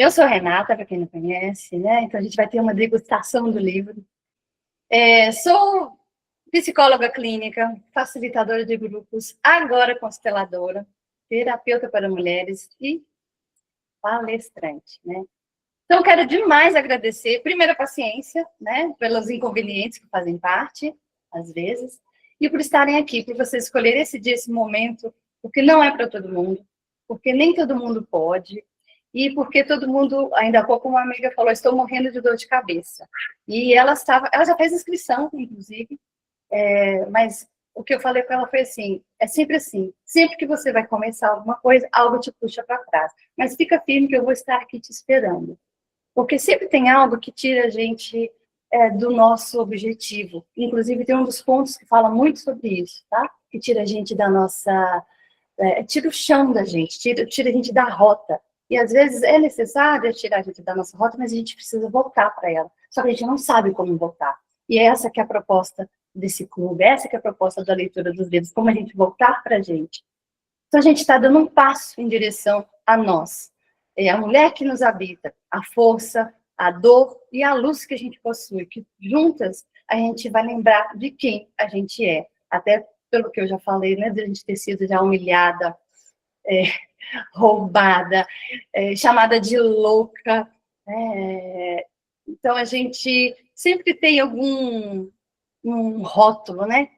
Eu sou Renata, para quem não conhece, né? Então a gente vai ter uma degustação do livro. Sou psicóloga clínica, facilitadora de grupos, agora consteladora, terapeuta para mulheres e palestrante, né? Então quero demais agradecer, primeiro a paciência, né? Pelos inconvenientes que fazem parte, às vezes, e por estarem aqui, por vocês escolherem esse dia, esse momento, porque não é para todo mundo, porque nem todo mundo pode, e porque todo mundo, ainda há pouco uma amiga falou, estou morrendo de dor de cabeça. E ela já fez inscrição, inclusive, mas o que eu falei com ela foi assim, é sempre assim, sempre que você vai começar alguma coisa, algo te puxa para trás. Mas fica firme que eu vou estar aqui te esperando. Porque sempre tem algo que tira a gente do nosso objetivo. Inclusive, tem um dos pontos que fala muito sobre isso, tá? Que tira a gente da nossa... tira o chão da gente, tira a gente da rota. E às vezes é necessário tirar a gente da nossa rota, mas a gente precisa voltar para ela. Só que a gente não sabe como voltar. E essa que é a proposta desse clube, essa que é a proposta da leitura dos livros, como a gente voltar para a gente. Então a gente está dando um passo em direção a nós. É a mulher que nos habita, a força, a dor e a luz que a gente possui, que juntas a gente vai lembrar de quem a gente é. Até pelo que eu já falei, né, de a gente ter sido já humilhada, roubada, chamada de louca. Então, a gente sempre tem um rótulo, né?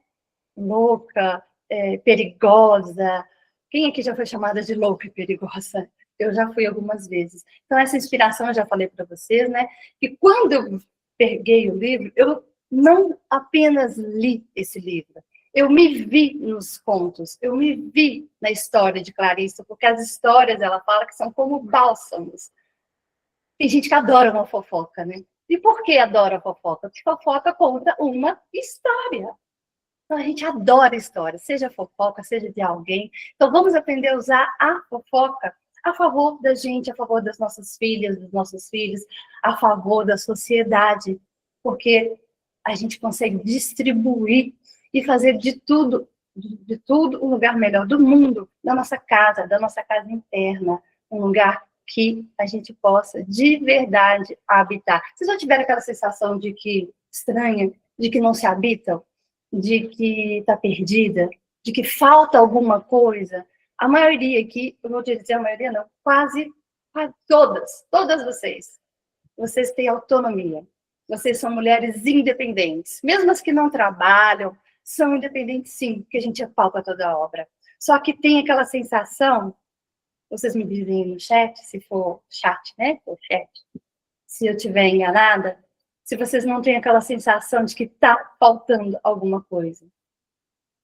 Louca, perigosa. Quem aqui já foi chamada de louca e perigosa? Eu já fui algumas vezes. Então, essa inspiração eu já falei para vocês, né? Que quando eu peguei o livro, eu não apenas li esse livro, eu me vi nos contos, eu me vi na história de Clarissa, porque as histórias, ela fala que são como bálsamos. Tem gente que adora uma fofoca, né? E por que adora fofoca? Porque fofoca conta uma história. Então, a gente adora história, seja fofoca, seja de alguém. Então, vamos aprender a usar a fofoca a favor da gente, a favor das nossas filhas, dos nossos filhos, a favor da sociedade, porque a gente consegue distribuir e fazer de tudo um lugar melhor do mundo, da nossa casa interna, um lugar que a gente possa, de verdade, habitar. Vocês já tiveram aquela sensação de que estranha, de que não se habitam? De que está perdida, de que falta alguma coisa? A maioria aqui, eu vou dizer a maioria não, quase todas vocês têm autonomia. Vocês são mulheres independentes. Mesmo as que não trabalham, são independentes sim, porque a gente apalpa toda a obra. Só que tem aquela sensação, vocês me dizem no chat, se for chat, né? For chat, se eu estiver enganada, se vocês não têm aquela sensação de que está faltando alguma coisa.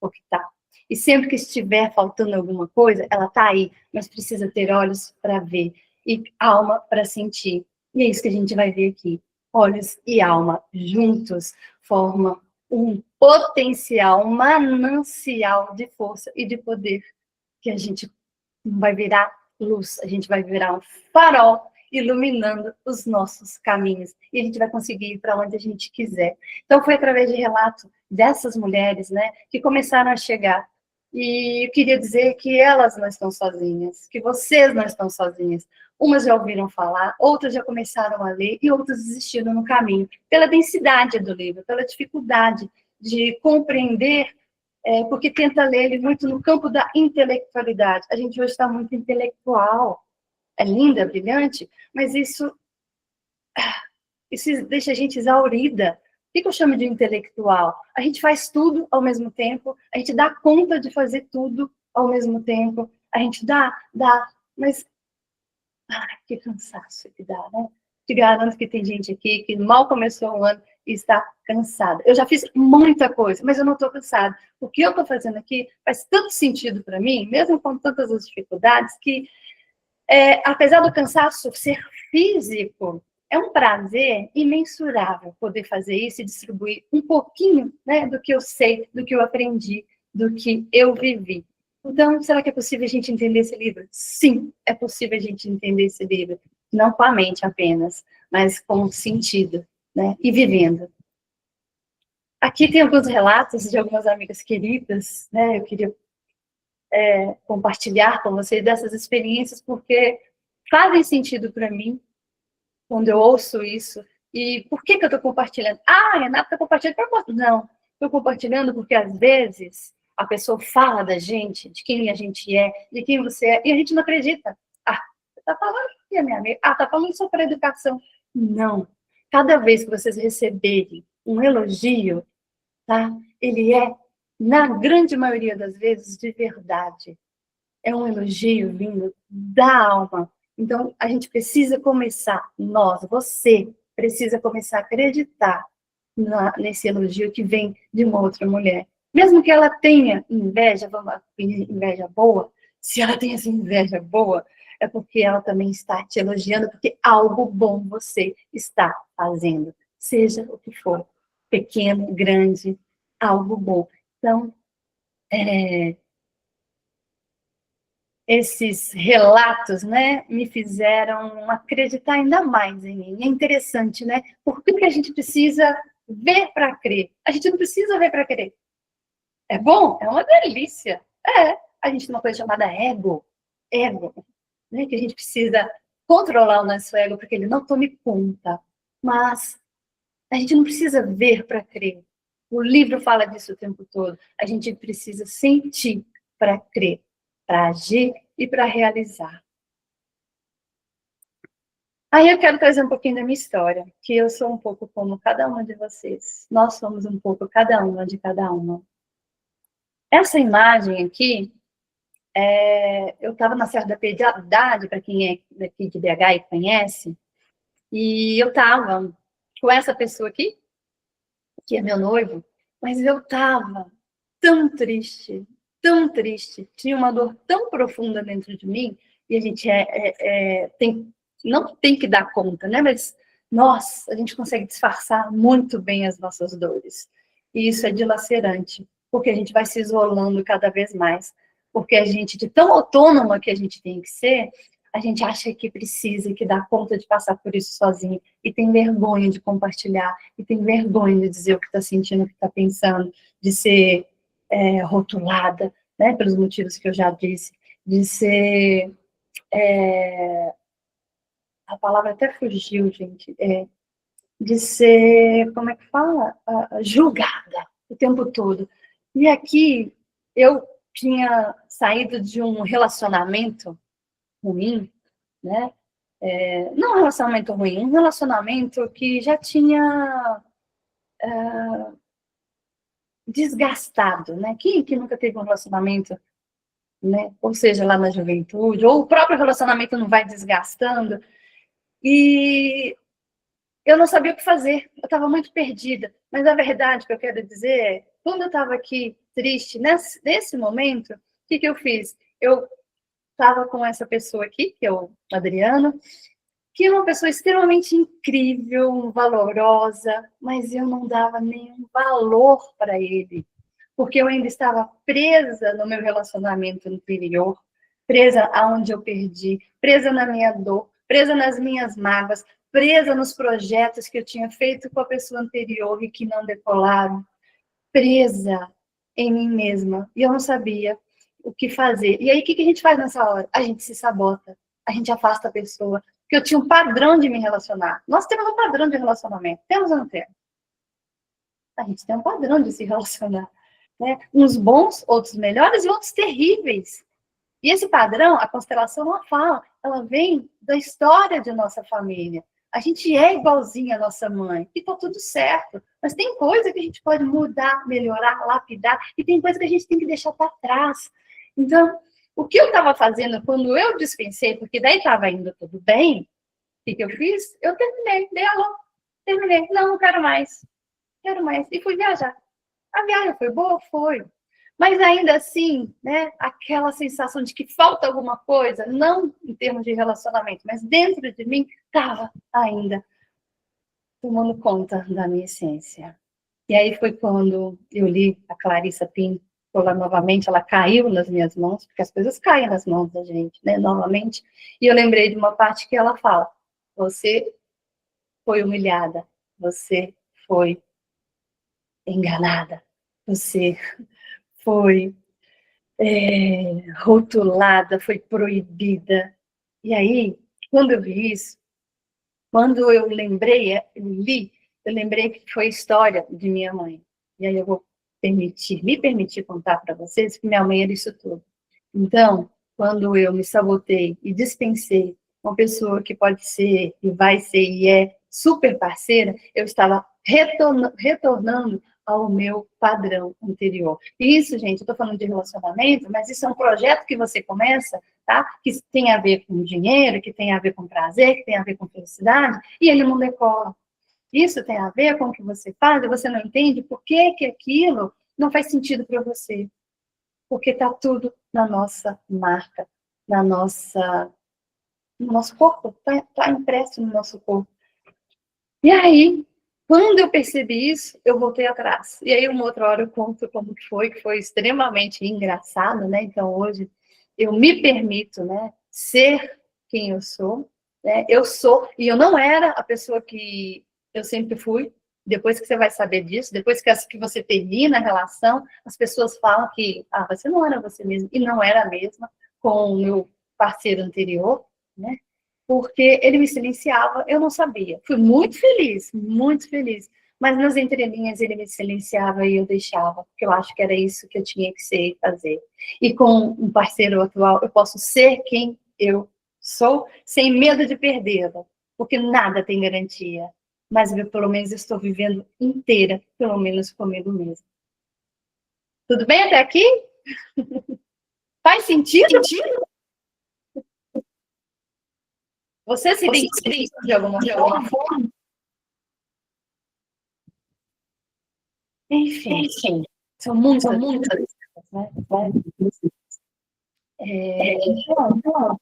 Porque tá. E sempre que estiver faltando alguma coisa, ela está aí, mas precisa ter olhos para ver e alma para sentir. E é isso que a gente vai ver aqui. Olhos e alma juntos formam um potencial, um manancial de força e de poder que a gente vai virar luz, a gente vai virar um farol iluminando os nossos caminhos. E a gente vai conseguir ir para onde a gente quiser. Então, foi através de relato dessas mulheres, né, que começaram a chegar. E eu queria dizer que elas não estão sozinhas, que vocês não estão sozinhas. Umas já ouviram falar, outras já começaram a ler e outras desistiram no caminho, pela densidade do livro, pela dificuldade de compreender, porque tenta ler ele muito no campo da intelectualidade. A gente hoje está muito intelectual, é linda, brilhante, mas isso deixa a gente exaurida. O que eu chamo de intelectual? A gente faz tudo ao mesmo tempo, a gente dá conta de fazer tudo ao mesmo tempo, a gente dá, mas que cansaço que dá, né? Te garanto que tem gente aqui que mal começou o ano e está cansada. Eu já fiz muita coisa, mas eu não estou cansada. O que eu estou fazendo aqui faz tanto sentido para mim, mesmo com tantas as dificuldades, que apesar do cansaço ser físico, é um prazer imensurável poder fazer isso e distribuir um pouquinho, né, do que eu sei, do que eu aprendi, do que eu vivi. Então, será que é possível a gente entender esse livro? Sim, é possível a gente entender esse livro. Não com a mente apenas, mas com sentido, né, e vivendo. Aqui tem alguns relatos de algumas amigas queridas, né, eu queria compartilhar com vocês dessas experiências, porque fazem sentido para mim, quando eu ouço isso. E por que eu estou compartilhando? Ah, Renata está compartilhando para você. Não, estou compartilhando porque, às vezes, a pessoa fala da gente, de quem a gente é, de quem você é, e a gente não acredita. Ah, você está falando que é minha amiga. Ah, está falando sobre educação. Não. Cada vez que vocês receberem um elogio, tá? Ele é, na grande maioria das vezes, de verdade. É um elogio vindo da alma. Então, a gente precisa começar, você precisa começar a acreditar nesse elogio que vem de uma outra mulher. Mesmo que ela tenha inveja, inveja boa, se ela tem essa inveja boa, é porque ela também está te elogiando, porque algo bom você está fazendo, seja o que for, pequeno, grande, algo bom. Então, esses relatos, né, me fizeram acreditar ainda mais em mim. É interessante, né? Por que a gente precisa ver para crer? A gente não precisa ver para crer. É bom? É uma delícia. É. A gente tem uma coisa chamada ego. Ego. Né? Que a gente precisa controlar o nosso ego para que ele não tome conta. Mas a gente não precisa ver para crer. O livro fala disso o tempo todo. A gente precisa sentir para crer, para agir e para realizar. Aí eu quero trazer um pouquinho da minha história, que eu sou um pouco como cada uma de vocês. Nós somos um pouco cada uma de cada uma. Essa imagem aqui, eu estava na Serra da Piedade, para quem é daqui de BH e conhece, e eu estava com essa pessoa aqui, que é meu noivo, mas eu estava tão triste, tinha uma dor tão profunda dentro de mim, e a gente não tem que dar conta, né? Mas a gente consegue disfarçar muito bem as nossas dores. E isso é dilacerante, porque a gente vai se isolando cada vez mais. Porque a gente, de tão autônoma que a gente tem que ser, a gente acha que precisa, que dá conta de passar por isso sozinho, e tem vergonha de compartilhar, e tem vergonha de dizer o que está sentindo, o que está pensando, de ser rotulada, né, pelos motivos que eu já disse, de ser... a palavra até fugiu, gente, de ser, como é que fala? Julgada o tempo todo. E aqui, eu tinha saído de um relacionamento ruim, né? Não um relacionamento ruim, um relacionamento que já tinha desgastado, né? Quem que nunca teve um relacionamento, né? Ou seja, lá na juventude, ou o próprio relacionamento não vai desgastando, e eu não sabia o que fazer, eu estava muito perdida. Mas a verdade que eu quero dizer é, quando eu estava aqui triste, nesse momento, o que eu fiz? Eu estava com essa pessoa aqui, que é o Adriano, que é uma pessoa extremamente incrível, valorosa, mas eu não dava nenhum valor para ele, porque eu ainda estava presa no meu relacionamento anterior, presa aonde eu perdi, presa na minha dor, presa nas minhas mágoas, presa nos projetos que eu tinha feito com a pessoa anterior e que não decolaram, presa em mim mesma, e eu não sabia o que fazer. E aí, o que a gente faz nessa hora? A gente se sabota, a gente afasta a pessoa, porque eu tinha um padrão de me relacionar. Nós temos um padrão de relacionamento, temos ou não temos? A gente tem um padrão de se relacionar, né? Uns bons, outros melhores e outros terríveis. E esse padrão, a constelação não fala, ela vem da história de nossa família. A gente é igualzinha à nossa mãe, e tá tudo certo. Mas tem coisa que a gente pode mudar, melhorar, lapidar, e tem coisa que a gente tem que deixar para trás. Então, o que eu estava fazendo quando eu dispensei, porque daí estava indo tudo bem, o que eu fiz? Eu terminei, dei alô, terminei. Não, não quero mais. Quero mais. E fui viajar. A viagem foi boa? Foi. Mas ainda assim, né, aquela sensação de que falta alguma coisa, não em termos de relacionamento, mas dentro de mim, estava ainda tomando conta da minha essência. E aí foi quando eu li a Clarissa Pinkola novamente, ela caiu nas minhas mãos, porque as coisas caem nas mãos da gente, né, novamente. E eu lembrei de uma parte que ela fala: você foi humilhada, você foi enganada, você foi rotulada, foi proibida. E aí, quando eu vi isso, Quando eu lembrei, eu lembrei que foi a história de minha mãe. E aí eu vou me permitir contar para vocês que minha mãe era isso tudo. Então, quando eu me sabotei e dispensei uma pessoa que pode ser, e vai ser, e é super parceira, eu estava retornando ao meu padrão anterior. E isso, gente, eu estou falando de relacionamento, mas isso é um projeto que você começa, tá? Que tem a ver com dinheiro, que tem a ver com prazer, que tem a ver com felicidade, e ele não decola. Isso tem a ver com o que você faz, e você não entende por que que aquilo não faz sentido para você. Porque está tudo na nossa marca, na nossa, no nosso corpo, está impresso no nosso corpo. E aí, quando eu percebi isso, eu voltei atrás. E aí, uma outra hora eu conto como que foi extremamente engraçado, né? Então, hoje, eu me permito, né, ser quem eu sou, né? Eu sou, e eu não era a pessoa que eu sempre fui. Depois que você vai saber disso, depois que você termina a relação, as pessoas falam que, você não era você mesmo, e não era a mesma com o meu parceiro anterior, né? Porque ele me silenciava, eu não sabia. Fui muito feliz. Mas nas entrelinhas ele me silenciava e eu deixava, porque eu acho que era isso que eu tinha que ser e fazer. E com um parceiro atual, eu posso ser quem eu sou, sem medo de perdê-lo, porque nada tem garantia. Mas eu, pelo menos, estou vivendo inteira, pelo menos comigo mesma. Tudo bem até aqui? Faz sentido? Você se identifica de alguma forma? Enfim, são muitas, né? Então,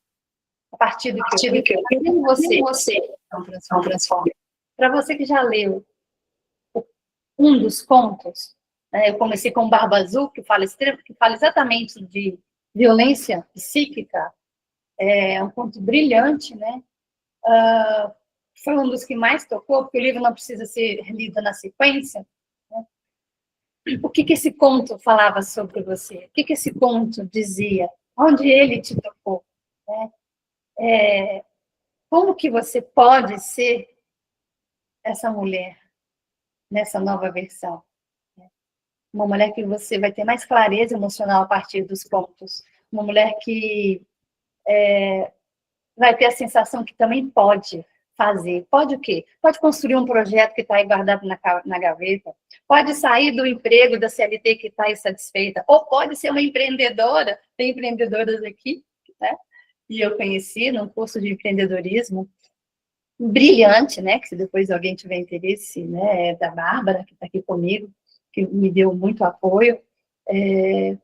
a partir do que eu vi, você não transforma. Para você que já leu um dos contos, né, eu comecei com Barba Azul, que fala exatamente de violência psíquica, é um conto brilhante, né? Foi um dos que mais tocou, porque o livro não precisa ser lido na sequência. Né? O que esse conto falava sobre você? O que esse conto dizia? Onde ele te tocou? Né? Como que você pode ser essa mulher nessa nova versão? Uma mulher que você vai ter mais clareza emocional a partir dos contos. Uma mulher que vai ter a sensação que também pode fazer. Pode o quê? Pode construir um projeto que está aí guardado na gaveta. Pode sair do emprego da CLT que está insatisfeita. Ou pode ser uma empreendedora. Tem empreendedoras aqui, né? E eu conheci num curso de empreendedorismo brilhante, né? Que se depois alguém tiver interesse, né? É da Bárbara, que está aqui comigo, que me deu muito apoio.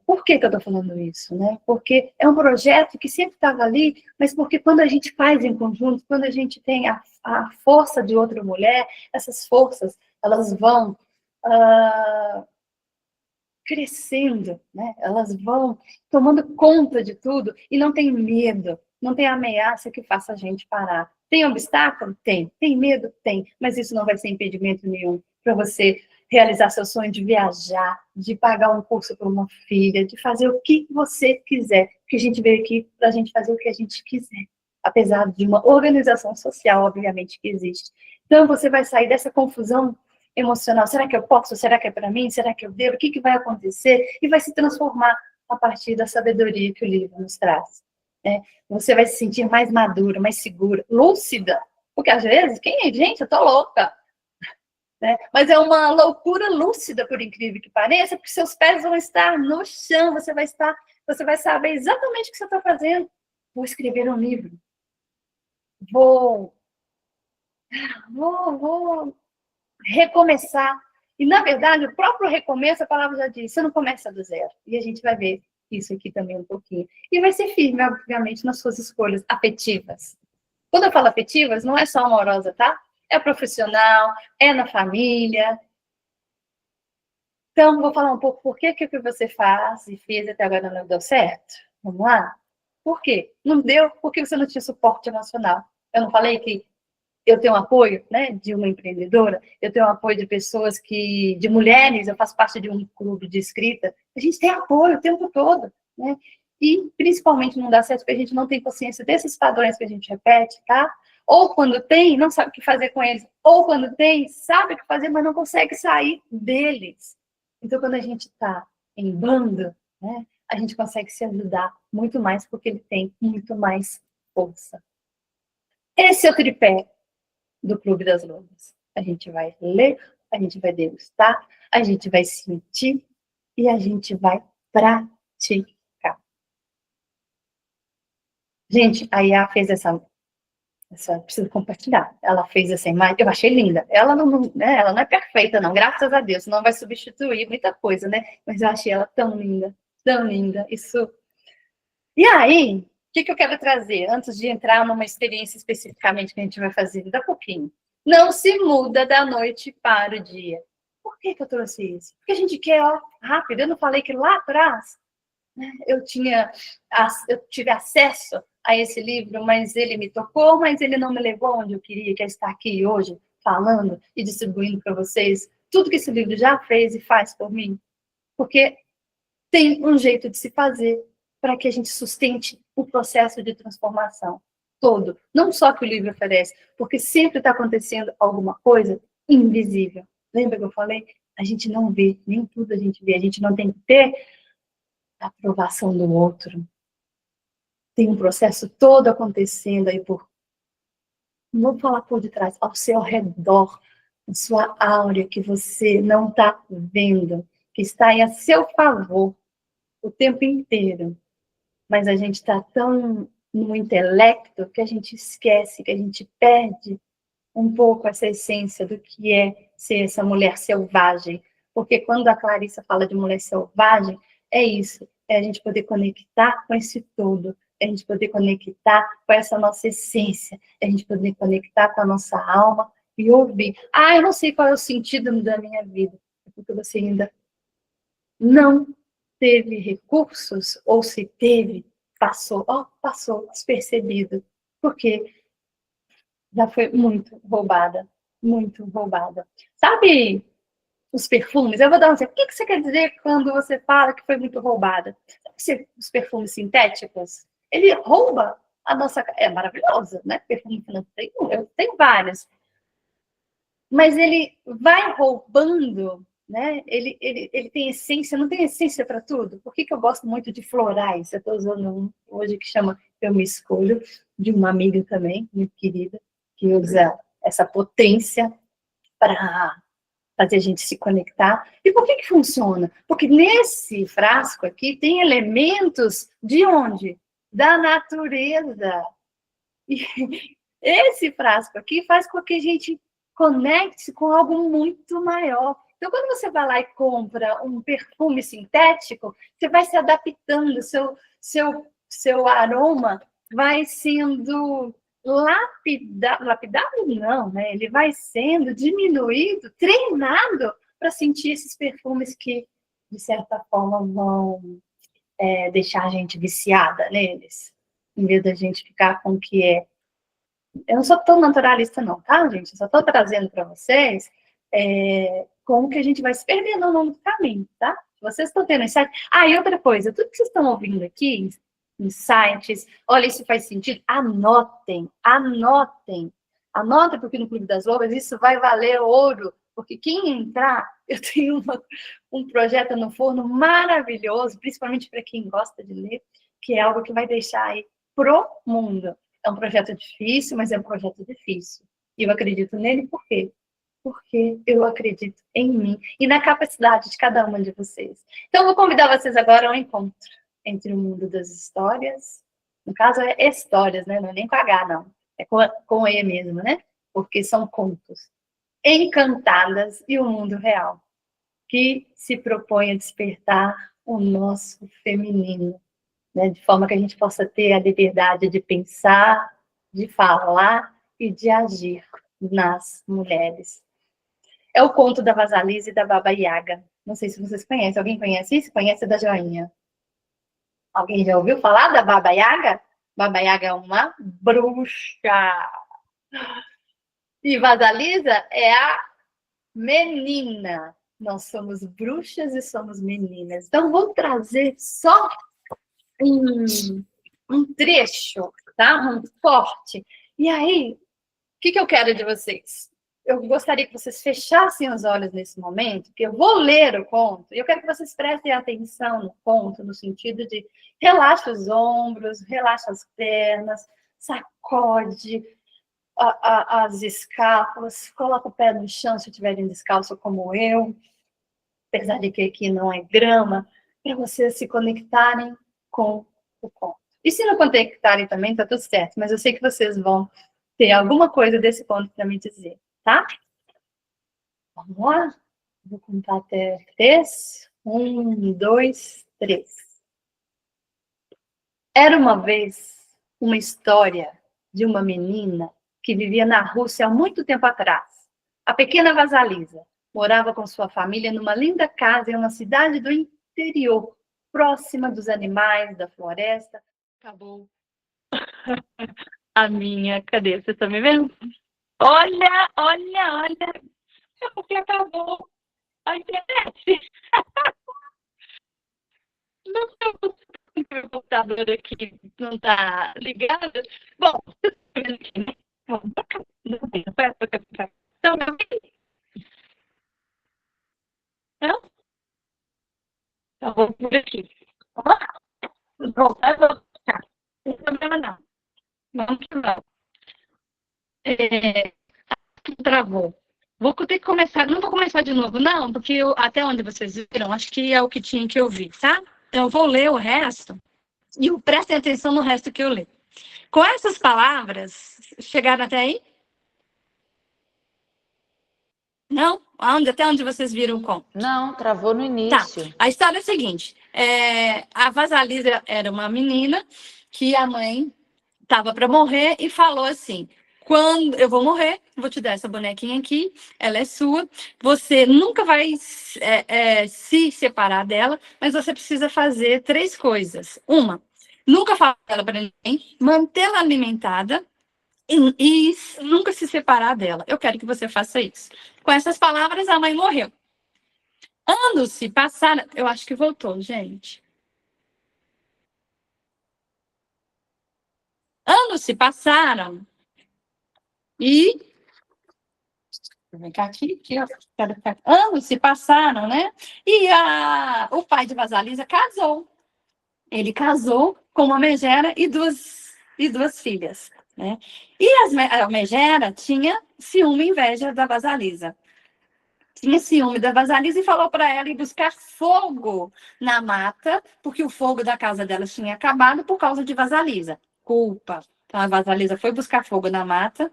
Por que eu estou falando isso? Né? Porque é um projeto que sempre estava ali, mas porque quando a gente faz em conjunto, quando a gente tem a força de outra mulher, essas forças, elas vão crescendo, né? Elas vão tomando conta de tudo e não tem medo, não tem ameaça que faça a gente parar. Tem obstáculo? Tem. Tem medo? Tem. Mas isso não vai ser impedimento nenhum para você realizar seu sonho de viajar, de pagar um curso para uma filha, de fazer o que você quiser. Porque a gente veio aqui para a gente fazer o que a gente quiser. Apesar de uma organização social, obviamente, que existe. Então, você vai sair dessa confusão emocional. Será que eu posso? Será que é para mim? Será que eu devo? O que vai acontecer? E vai se transformar a partir da sabedoria que o livro nos traz. Né? Você vai se sentir mais madura, mais segura, lúcida. Porque às vezes, gente, eu tô louca. Né? Mas é uma loucura lúcida, por incrível que pareça, porque seus pés vão estar no chão, você vai saber exatamente o que você está fazendo. Vou escrever um livro. Vou recomeçar. E, na verdade, o próprio recomeço, a palavra já diz, você não começa do zero. E a gente vai ver isso aqui também um pouquinho. E vai ser firme, obviamente, nas suas escolhas afetivas. Quando eu falo afetivas, não é só amorosa, tá? É profissional, é na família. Então, vou falar um pouco por que o que você faz e fez até agora não deu certo. Vamos lá? Por quê? Não deu porque você não tinha suporte emocional. Eu não falei que eu tenho apoio, né, de uma empreendedora, eu tenho apoio de pessoas de mulheres, eu faço parte de um clube de escrita, a gente tem apoio o tempo todo, né, e principalmente não dá certo porque a gente não tem consciência desses padrões que a gente repete, tá? Ou quando tem, não sabe o que fazer com eles. Ou quando tem, sabe o que fazer, mas não consegue sair deles. Então, quando a gente está em bando, né, a gente consegue se ajudar muito mais, porque ele tem muito mais força. Esse é o tripé do Clube das Lobas. A gente vai ler, a gente vai degustar, a gente vai sentir e a gente vai praticar. Gente, a Iá fez essa preciso compartilhar. Ela fez essa imagem, eu achei linda. Ela né, ela não é perfeita, não, graças a Deus, não vai substituir muita coisa, né? Mas eu achei ela tão linda, tão linda. Isso. E aí, o que eu quero trazer, antes de entrar numa experiência especificamente que a gente vai fazer daqui a pouquinho? Não se muda da noite para o dia. Por que eu trouxe isso? Porque a gente quer, ó, rápido. Eu não falei que lá atrás eu tive acesso a esse livro, mas ele me tocou, mas ele não me levou onde eu queria, que é estar aqui hoje, falando e distribuindo para vocês tudo que esse livro já fez e faz por mim. Porque tem um jeito de se fazer para que a gente sustente o processo de transformação todo. Não só que o livro oferece, porque sempre está acontecendo alguma coisa invisível. Lembra que eu falei? A gente não vê, nem tudo a gente vê. A gente não tem que ter a aprovação do outro. Tem um processo todo acontecendo aí não vou falar por detrás, ao seu redor, a sua áurea que você não está vendo, que está aí a seu favor o tempo inteiro. Mas a gente está tão no intelecto que a gente esquece, que a gente perde um pouco essa essência do que é ser essa mulher selvagem. Porque quando a Clarissa fala de mulher selvagem, é isso, é a gente poder conectar com esse todo, é a gente poder conectar com essa nossa essência, é a gente poder conectar com a nossa alma e ouvir. Ah, eu não sei qual é o sentido da minha vida, porque você ainda não teve recursos, ou se teve, passou despercebido, porque já foi muito roubada, muito roubada. Sabe os perfumes? Eu vou dar um exemplo. O que você quer dizer quando você fala que foi muito roubada? Sabe os perfumes sintéticos? Ele rouba a nossa... É maravilhoso, né? Perfume que não tem, eu tenho vários. Mas ele vai roubando, né? Ele tem essência, não tem essência para tudo? Por que eu gosto muito de florais? Eu estou usando um hoje que chama Eu Me Escolho, de uma amiga também, muito querida, que usa essa potência para fazer a gente se conectar. E por que funciona? Porque nesse frasco aqui tem elementos de onde? Da natureza. E esse frasco aqui faz com que a gente conecte com algo muito maior. Então, quando você vai lá e compra um perfume sintético, você vai se adaptando, seu aroma vai sendo lapidado não, né? Ele vai sendo diminuído, treinado para sentir esses perfumes que, de certa forma, vão deixar a gente viciada neles, em vez da gente ficar com o que é. Eu não sou tão naturalista não, tá, gente? Eu só estou trazendo para vocês como que a gente vai se perdendo ao longo do caminho, tá? Vocês estão tendo insight. Ah, e outra coisa, tudo que vocês estão ouvindo aqui, insights, olha, isso faz sentido, anotem, porque no Clube das Lobas isso vai valer ouro, porque quem entrar, eu tenho um projeto no forno maravilhoso, principalmente para quem gosta de ler, que é algo que vai deixar aí pro mundo. É um projeto difícil, mas é um projeto difícil. E eu acredito nele por quê? Porque eu acredito em mim e na capacidade de cada uma de vocês. Então, eu vou convidar vocês agora ao encontro entre o mundo das histórias, no caso é histórias, né? Não é nem com H, não. É com E mesmo, né? Porque são contos. Encantadas e o mundo real, que se propõe a despertar o nosso feminino, né? De forma que a gente possa ter a liberdade de pensar, de falar e de agir nas mulheres. É o conto da Vasalisa e da Baba Yaga. Não sei se vocês conhecem. Alguém conhece isso? Conhece da joinha. Alguém já ouviu falar da Baba Yaga? Baba Yaga é uma bruxa. E Vasalisa é a menina. Nós somos bruxas e somos meninas. Então, vou trazer só um trecho, tá? Um corte. E aí, que eu quero de vocês? Eu gostaria que vocês fechassem os olhos nesse momento, porque eu vou ler o conto, e eu quero que vocês prestem atenção no conto, no sentido de relaxa os ombros, relaxa as pernas, sacode as escápulas, coloca o pé no chão se estiverem descalço como eu, apesar de que aqui não é grama, para vocês se conectarem com o conto. E se não conectarem também, tá tudo certo, mas eu sei que vocês vão ter alguma coisa desse conto para me dizer, tá? Vamos lá? Vou contar até 3. 1, 2, 3. Era uma vez uma história de uma menina que vivia na Rússia há muito tempo atrás. A pequena Vasalisa morava com sua família numa linda casa em uma cidade do interior, próxima dos animais, da floresta. Acabou a minha. Cadê? Vocês estão me vendo? Olha, olha, olha. É porque acabou a internet. Não sei se o meu computador aqui não está ligado. Bom, vocês estão vendo aqui, né? Estão me ouvindo? Não? Então, vou por aqui. Voltar, voltar. Não tem problema não. Vamos que vamos. Travou. Vou ter que começar, não vou começar de novo, não, porque até onde vocês viram, acho que é o que tinha que ouvir, tá? Então, eu vou ler o resto e prestem atenção no resto que eu leio. Com essas palavras, chegaram até aí? Não? Até onde vocês viram o conto? Não, travou no Tá. início. A história é a seguinte: a Vasalisa era uma menina que a mãe estava para morrer e falou assim: quando eu vou morrer, vou te dar essa bonequinha aqui, ela é sua. Você nunca vai se separar dela, mas você precisa fazer 3 coisas. Uma, nunca falar dela para ninguém, mantê-la alimentada e nunca se separar dela. Eu quero que você faça isso. Com essas palavras, a mãe morreu. Anos se passaram. Eu acho que voltou, gente. Anos se passaram e. Vou ficar aqui, ó. Anos se passaram, né? E o pai de Vasalisa casou. Ele casou com uma megera e duas filhas, né? E a megera tinha ciúme e inveja da Vasalisa. Tinha ciúme da Vasalisa e falou para ela ir buscar fogo na mata, porque o fogo da casa dela tinha acabado por causa de Vasalisa. Culpa. Então, a Vasalisa foi buscar fogo na mata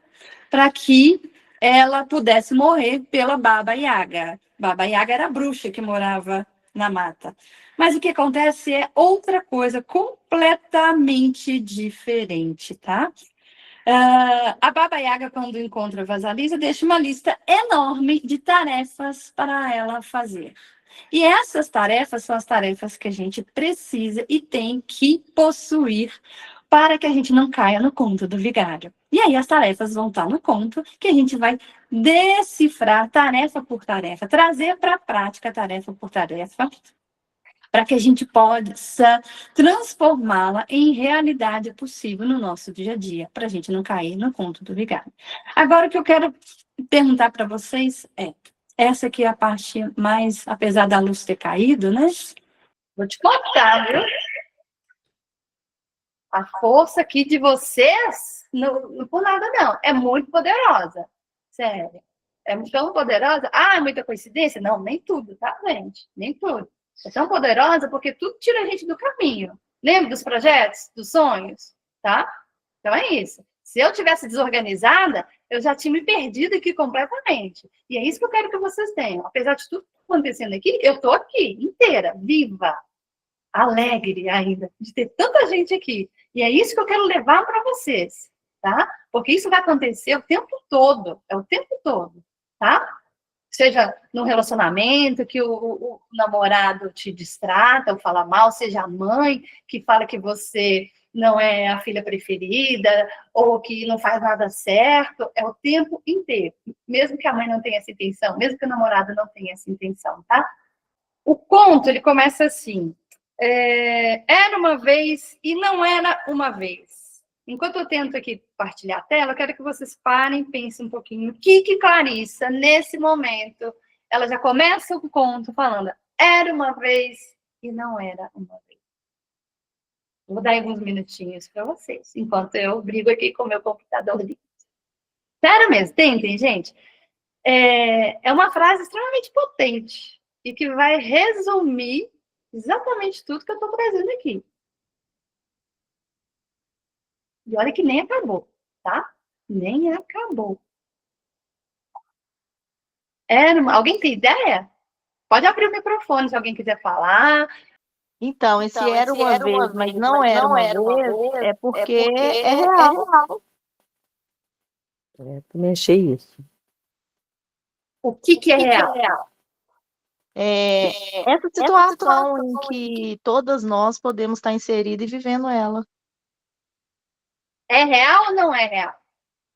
para que ela pudesse morrer pela Baba Yaga. Baba Yaga era a bruxa que morava na mata. Mas o que acontece é outra coisa completamente diferente, tá? A Baba Yaga, quando encontra a Vasalisa, deixa uma lista enorme de tarefas para ela fazer. E essas tarefas são as tarefas que a gente precisa e tem que possuir para que a gente não caia no conto do vigário. E aí as tarefas vão estar no conto, que a gente vai decifrar tarefa por tarefa, trazer para a prática tarefa por tarefa, para que a gente possa transformá-la em realidade possível no nosso dia a dia, para a gente não cair no conto do vigário. Agora, o que eu quero perguntar para vocês essa aqui é a parte mais, apesar da luz ter caído, né? Vou te contar, viu? A força aqui de vocês, não por nada não, é muito poderosa. Sério. É tão poderosa. Ah, é muita coincidência? Não, nem tudo, tá, gente? Nem tudo. É tão poderosa porque tudo tira a gente do caminho. Lembra dos projetos, dos sonhos? Tá? Então é isso. Se eu tivesse desorganizada, eu já tinha me perdido aqui completamente. E é isso que eu quero que vocês tenham. Apesar de tudo acontecendo aqui, eu tô aqui, inteira, viva, alegre ainda, de ter tanta gente aqui. E é isso que eu quero levar para vocês, tá? Porque isso vai acontecer o tempo todo, é o tempo todo, tá? Seja no relacionamento, que o namorado te distrata ou fala mal, seja a mãe que fala que você não é a filha preferida, ou que não faz nada certo, é o tempo inteiro. Mesmo que a mãe não tenha essa intenção, mesmo que o namorado não tenha essa intenção, tá? O conto, ele começa assim, era uma vez e não era uma vez. enquanto eu tento aqui compartilhar a tela, eu quero que vocês parem e pensem um pouquinho o que Clarissa, nesse momento, ela já começa o conto falando, era uma vez e não era uma vez. Vou dar alguns minutinhos para vocês, enquanto eu brigo aqui com o meu computador. Sério mesmo, tentem, gente. É uma frase extremamente potente e que vai resumir exatamente tudo que eu estou trazendo aqui. E olha que nem acabou, tá? Nem acabou. Alguém tem ideia? Pode abrir o microfone se alguém quiser falar. Então, esse era uma vez, mas não era uma vez, é porque é real. Também achei isso. O que é real? Essa situação em que todas nós podemos estar inseridas e vivendo ela. É real ou não é real?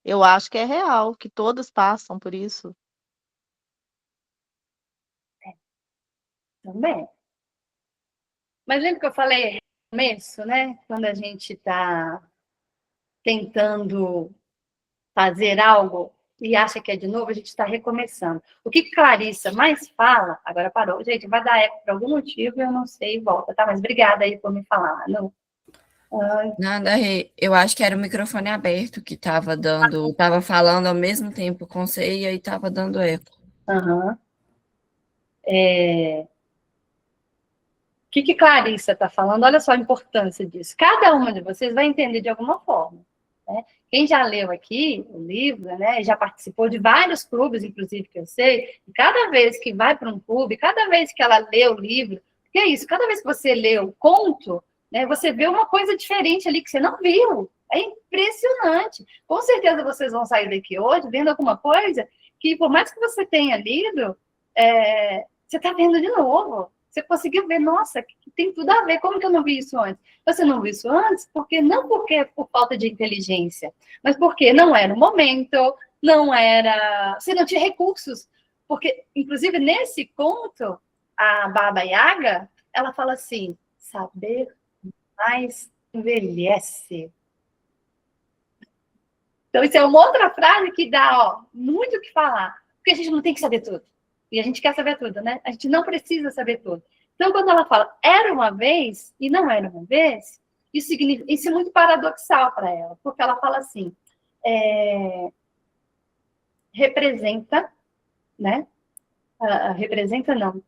Eu acho que é real, que todas passam por isso. Também. Mas lembra que eu falei no começo, né? Quando a gente está tentando fazer algo e acha que é de novo, a gente está recomeçando. O que Clarissa mais fala, agora parou, gente, vai dar eco por algum motivo, eu não sei, volta, tá? Mas obrigada aí por me falar, não. Nada, eu acho que era o microfone aberto que estava falando ao mesmo tempo com você e aí estava dando eco. Uhum. O que Clarissa está falando? Olha só a importância disso. Cada uma de vocês vai entender de alguma forma. Né? Quem já leu aqui o livro, né, já participou de vários clubes, inclusive, que eu sei, e cada vez que vai para um clube, cada vez que ela lê o livro, que é isso, cada vez que você lê o conto, né, você vê uma coisa diferente ali que você não viu. É impressionante. Com certeza vocês vão sair daqui hoje vendo alguma coisa que, por mais que você tenha lido, você está vendo de novo. Você conseguiu ver, nossa, tem tudo a ver, como que eu não vi isso antes? Você não viu isso antes? Não porque por falta de inteligência, mas porque não era o momento, você não tinha recursos. Porque, inclusive, nesse conto, a Baba Yaga, ela fala assim, saber mais envelhece. Então, isso é uma outra frase que dá muito o que falar, porque a gente não tem que saber tudo. E a gente quer saber tudo, né? A gente não precisa saber tudo. Então, quando ela fala era uma vez e não era uma vez, isso é muito paradoxal para ela, porque ela fala assim, representa, né? Representa não.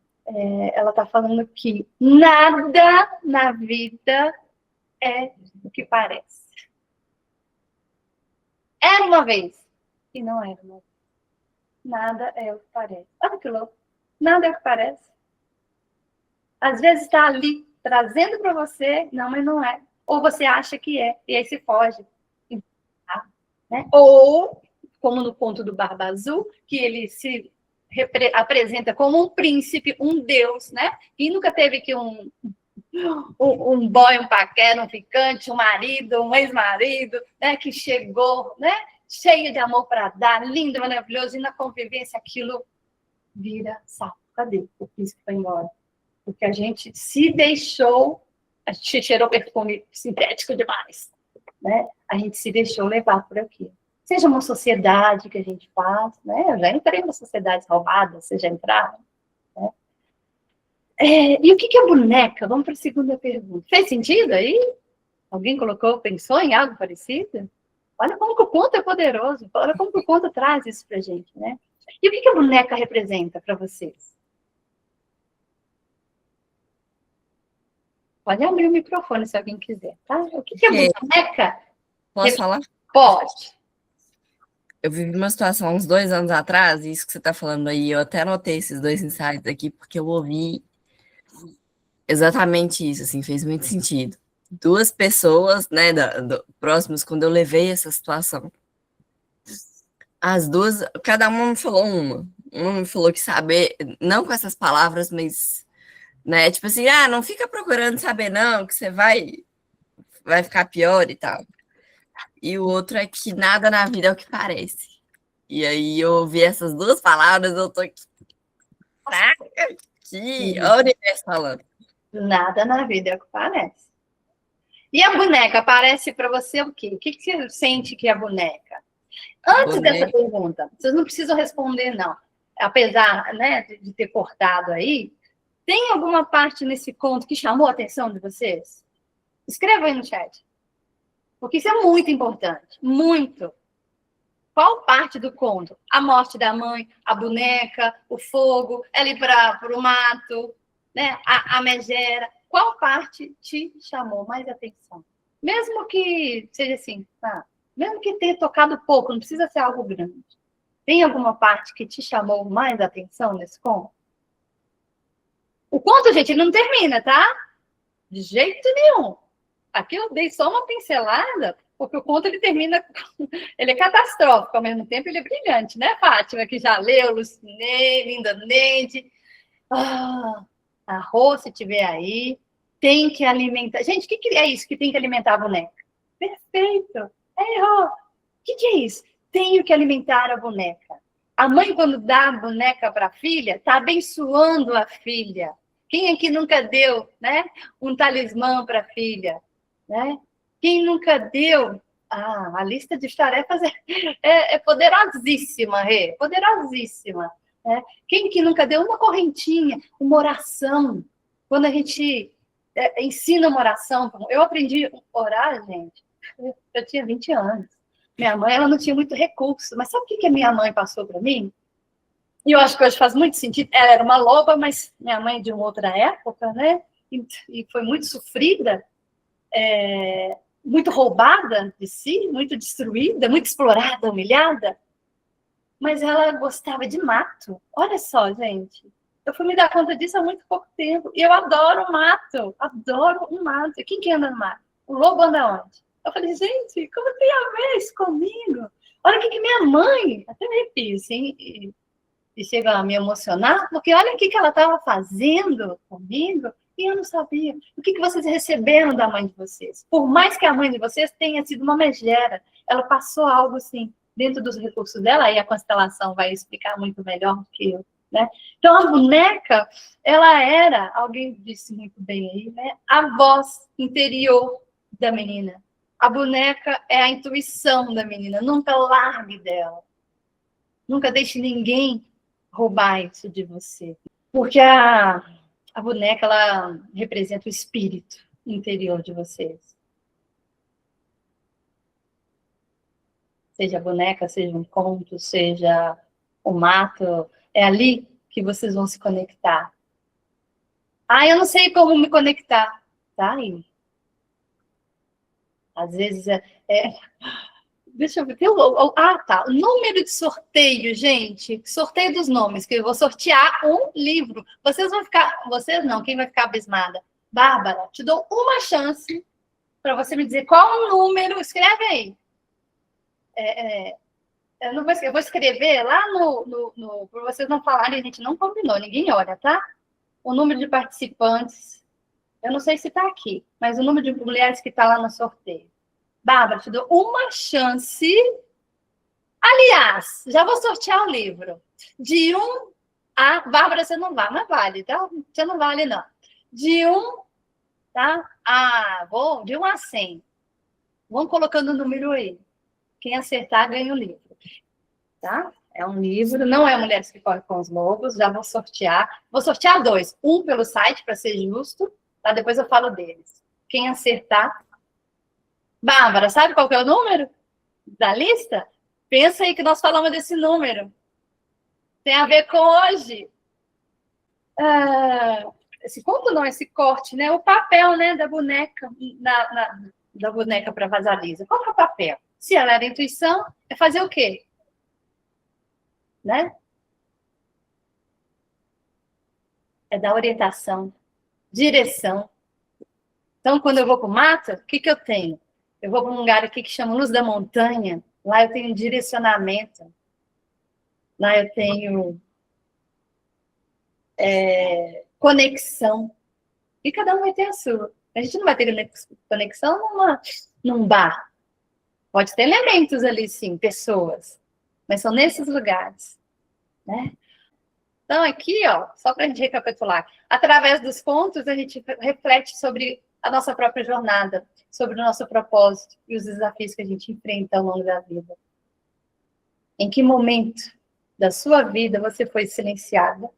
Ela está falando que nada na vida é o que parece. Era uma vez e não era uma vez. Nada é o que parece. Olha que louco. Nada é o que parece. Às vezes está ali, trazendo para você, não, mas não é. Ou você acha que é, e aí se foge. Né? Ou, como no conto do Barba Azul, que ele se apresenta como um príncipe, um deus, né? E nunca teve que um boy, um paquera, um ficante, um marido, um ex-marido, né? Que chegou, né? Cheio de amor para dar, lindo, maravilhoso, e na convivência aquilo vira sapo. Cadê? O príncipe foi embora. Porque a gente se deixou, a gente cheirou perfume sintético demais, né? A gente se deixou levar por aquilo. Seja uma sociedade que a gente faz, né? Eu já entrei nas sociedades roubadas, vocês já entraram? Né? E o que é boneca? Vamos para a segunda pergunta. Fez sentido aí? Alguém pensou em algo parecido? Olha como que o conto é poderoso, olha como que o conto traz isso para a gente, né? E o que a boneca representa para vocês? Pode abrir o microfone se alguém quiser, tá? O que a boneca... Posso falar? Pode. Eu vivi uma situação uns 2 anos atrás, e isso que você está falando aí, eu até anotei esses 2 insights aqui, porque eu ouvi exatamente isso, assim, fez muito sentido. 2 pessoas, né, próximas, quando eu levei essa situação. As 2, cada uma me falou uma. Uma me falou que saber, não com essas palavras, mas, né, tipo assim, não fica procurando saber não, que você vai ficar pior e tal. E o outro é que nada na vida é o que parece. E aí eu ouvi essas 2 palavras, eu tô aqui. Olha o universo falando. Nada na vida é o que parece. E a boneca aparece para você o quê? O que você sente que é a boneca? Antes dessa pergunta, vocês não precisam responder, não. Apesar, né, de ter cortado aí, tem alguma parte nesse conto que chamou a atenção de vocês? Escreva aí no chat. Porque isso é muito importante. Muito. Qual parte do conto? A morte da mãe, a boneca, o fogo, ela ir para o mato, né? A megera. Qual parte te chamou mais atenção? Mesmo que seja assim, tá? Mesmo que tenha tocado pouco, não precisa ser algo grande. Tem alguma parte que te chamou mais atenção nesse conto? O conto, gente, ele não termina, tá? De jeito nenhum. Aqui eu dei só uma pincelada, porque o conto ele termina, ele é catastrófico, ao mesmo tempo ele é brilhante, né, Fátima? Que já leu, Lucinei, Linda Neide. A Rô, se tiver aí, tem que alimentar. Gente, o que é isso que tem que alimentar a boneca? Perfeito. Rô, o que é isso? Tenho que alimentar a boneca. A mãe, quando dá a boneca para a filha, está abençoando a filha. Quem aqui nunca deu, né, um talismã para a filha? Né? Quem nunca deu? A lista de tarefas é poderosíssima, Rê, poderosíssima. Né? Quem que nunca deu uma correntinha, uma oração? Quando a gente ensina uma oração, eu aprendi a orar, gente, eu tinha 20 anos. Minha mãe, ela não tinha muito recurso, mas sabe o que a minha mãe passou para mim? E eu acho que hoje faz muito sentido. Ela era uma loba, mas minha mãe é de uma outra época, né? E foi muito sofrida, muito roubada de si, muito destruída, muito explorada, humilhada. Mas ela gostava de mato. Olha só, gente. Eu fui me dar conta disso há muito pouco tempo. E eu adoro mato. Adoro um mato. Quem que anda no mato? O lobo anda onde? Eu falei, gente, como tem a ver isso comigo? Olha o que minha mãe... Até me arrepio, assim, e chega a me emocionar, porque olha o que ela estava fazendo comigo e eu não sabia. O que vocês receberam da mãe de vocês? Por mais que a mãe de vocês tenha sido uma megera, ela passou algo assim, dentro dos recursos dela, aí a constelação vai explicar muito melhor do que eu. Né? Então, a boneca, ela era, alguém disse muito bem aí, né? A voz interior da menina. A boneca é a intuição da menina. Nunca largue dela. Nunca deixe ninguém roubar isso de você. Porque a boneca, ela representa o espírito interior de vocês. Seja a boneca, seja um conto, seja o mato, é ali que vocês vão se conectar. Eu não sei como me conectar. Tá aí. Às vezes deixa eu ver. Tá. O número de sorteio, gente. Sorteio dos nomes, que eu vou sortear um livro. Vocês vão ficar... Vocês não, quem vai ficar abismada? Bárbara, te dou uma chance para você me dizer qual o número. Escreve aí. Eu vou escrever lá para vocês não falarem, a gente não combinou, ninguém olha, tá? O número de participantes, eu não sei se está aqui, mas o número de mulheres que está lá no sorteio. Bárbara, te dou uma chance. Aliás, já vou sortear o livro. De 1 a... Bárbara, você não vai, mas vale, tá? Você não vale, não. De 1, tá? De 1 a 100. Vão colocando o número aí. Quem acertar, ganha o livro. Tá? É um livro, não é Mulheres que Correm com os Lobos, já vou sortear. Vou sortear 2. Um pelo site, para ser justo, tá? Depois eu falo deles. Quem acertar... Bárbara, sabe qual que é o número da lista? Pensa aí que nós falamos desse número. Tem a ver com hoje. Esse conto não, esse corte, né? O papel, né, da boneca, da boneca para Vasalisa. Qual que é o papel? Se ela era intuição, é fazer o quê? Né? É dar orientação, direção. Então, quando eu vou para o mato, o que eu tenho? Eu vou para um lugar aqui que chama Luz da Montanha. Lá eu tenho direcionamento. Lá eu tenho conexão. E cada um vai ter a sua. A gente não vai ter conexão num bar. Pode ter elementos ali, sim, pessoas. Mas são nesses lugares. Né? Então, aqui, ó, só para a gente recapitular. Através dos contos, a gente reflete sobre a nossa própria jornada, sobre o nosso propósito e os desafios que a gente enfrenta ao longo da vida. Em que momento da sua vida você foi silenciada,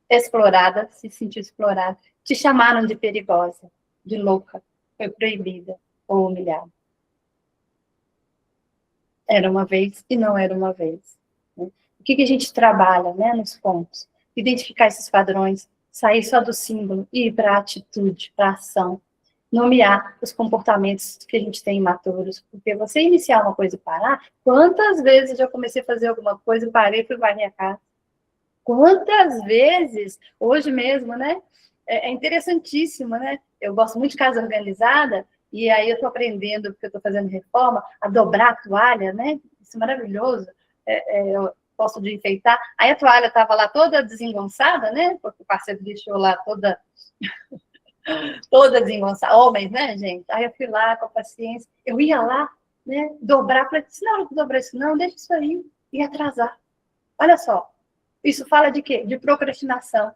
explorada, se sentiu explorada, te chamaram de perigosa, de louca, foi proibida ou humilhada? Era uma vez e não era uma vez. Né? O que a gente trabalha, né, nos pontos? Identificar esses padrões, sair só do símbolo e ir para a atitude, para a ação. Nomear os comportamentos que a gente tem imaturos, porque você iniciar uma coisa e parar, quantas vezes eu já comecei a fazer alguma coisa, parei e fui varrer a casa? Quantas vezes, hoje mesmo, né? É interessantíssimo, né? Eu gosto muito de casa organizada, e aí eu estou aprendendo, porque eu estou fazendo reforma, a dobrar a toalha, né? Isso é maravilhoso. Eu gosto de enfeitar. Aí a toalha estava lá toda desengonçada, né? Porque o parceiro deixou lá toda desengonçada. Homens, né, gente? Aí eu fui lá com a paciência. Eu ia lá, né? Dobrar. Falei, se não dobrar isso, não, deixa isso aí. E atrasar. Olha só. Isso fala de quê? De procrastinação.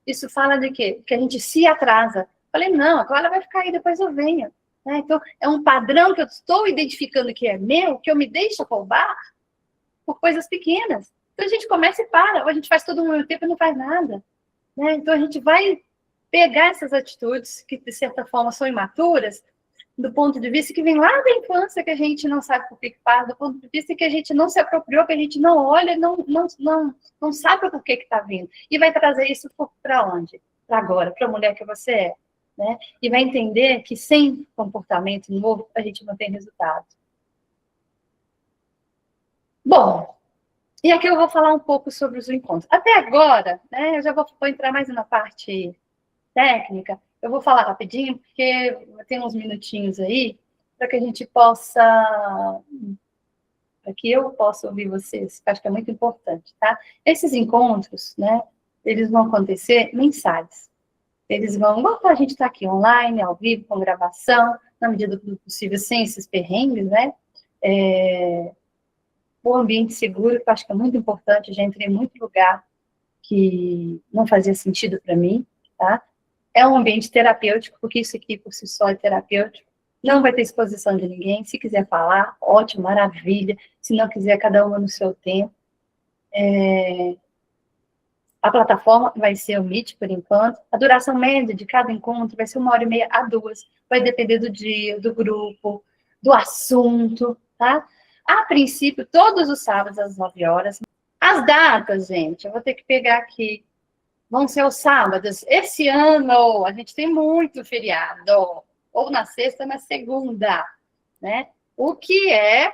Isso fala de quê? Que a gente se atrasa. Falei, não, a toalha vai ficar aí, depois eu venho. Né? Então, é um padrão que eu estou identificando que é meu, que eu me deixo roubar por coisas pequenas. Então, a gente começa e para, ou a gente faz todo o mesmo tempo e não faz nada. Né? Então, a gente vai pegar essas atitudes que, de certa forma, são imaturas, do ponto de vista que vem lá da infância, que a gente não sabe por que faz, do ponto de vista que a gente não se apropriou, que a gente não olha, não sabe por que está vindo. E vai trazer isso para onde? Para agora, para a mulher que você é. Né? E vai entender que sem comportamento novo, a gente não tem resultado. Bom, e aqui eu vou falar um pouco sobre os encontros. Até agora, né, eu já vou entrar mais na parte técnica, eu vou falar rapidinho, porque tem uns minutinhos aí, para que a gente possa, para que eu possa ouvir vocês, que acho que é muito importante, tá? Esses encontros, né, eles vão acontecer mensais. Eles vão, igual a gente está aqui online, ao vivo, com gravação, na medida do possível, sem esses perrengues, né? O ambiente seguro, que eu acho que é muito importante, já entrei em muito lugar que não fazia sentido para mim, tá? É um ambiente terapêutico, porque isso aqui por si só é terapêutico. Não vai ter exposição de ninguém. Se quiser falar, ótimo, maravilha. Se não quiser, cada uma no seu tempo. A plataforma vai ser o Meet, por enquanto. A duração média de cada encontro vai ser 1h30 a 2. Vai depender do dia, do grupo, do assunto, tá? A princípio, todos os sábados, às 9 horas. As datas, gente, eu vou ter que pegar aqui. Vão ser os sábados. Esse ano, a gente tem muito feriado. Ou na sexta, ou na segunda. Né? O que é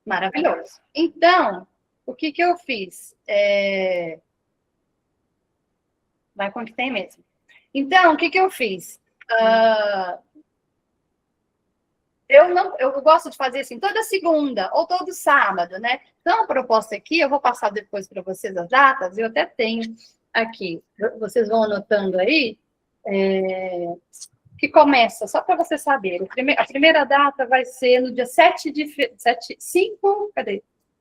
maravilhoso. Então, o que eu fiz? Vai com o que tem mesmo. Então, o que eu fiz? Eu gosto de fazer assim, toda segunda ou todo sábado, né? Então, a proposta aqui, eu vou passar depois para vocês as datas, eu até tenho aqui, vocês vão anotando aí, que começa, só para vocês saberem, a primeira data vai ser no dia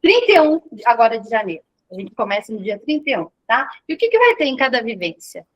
31 agora de janeiro. A gente começa no dia 31, tá? E o que vai ter em cada vivência?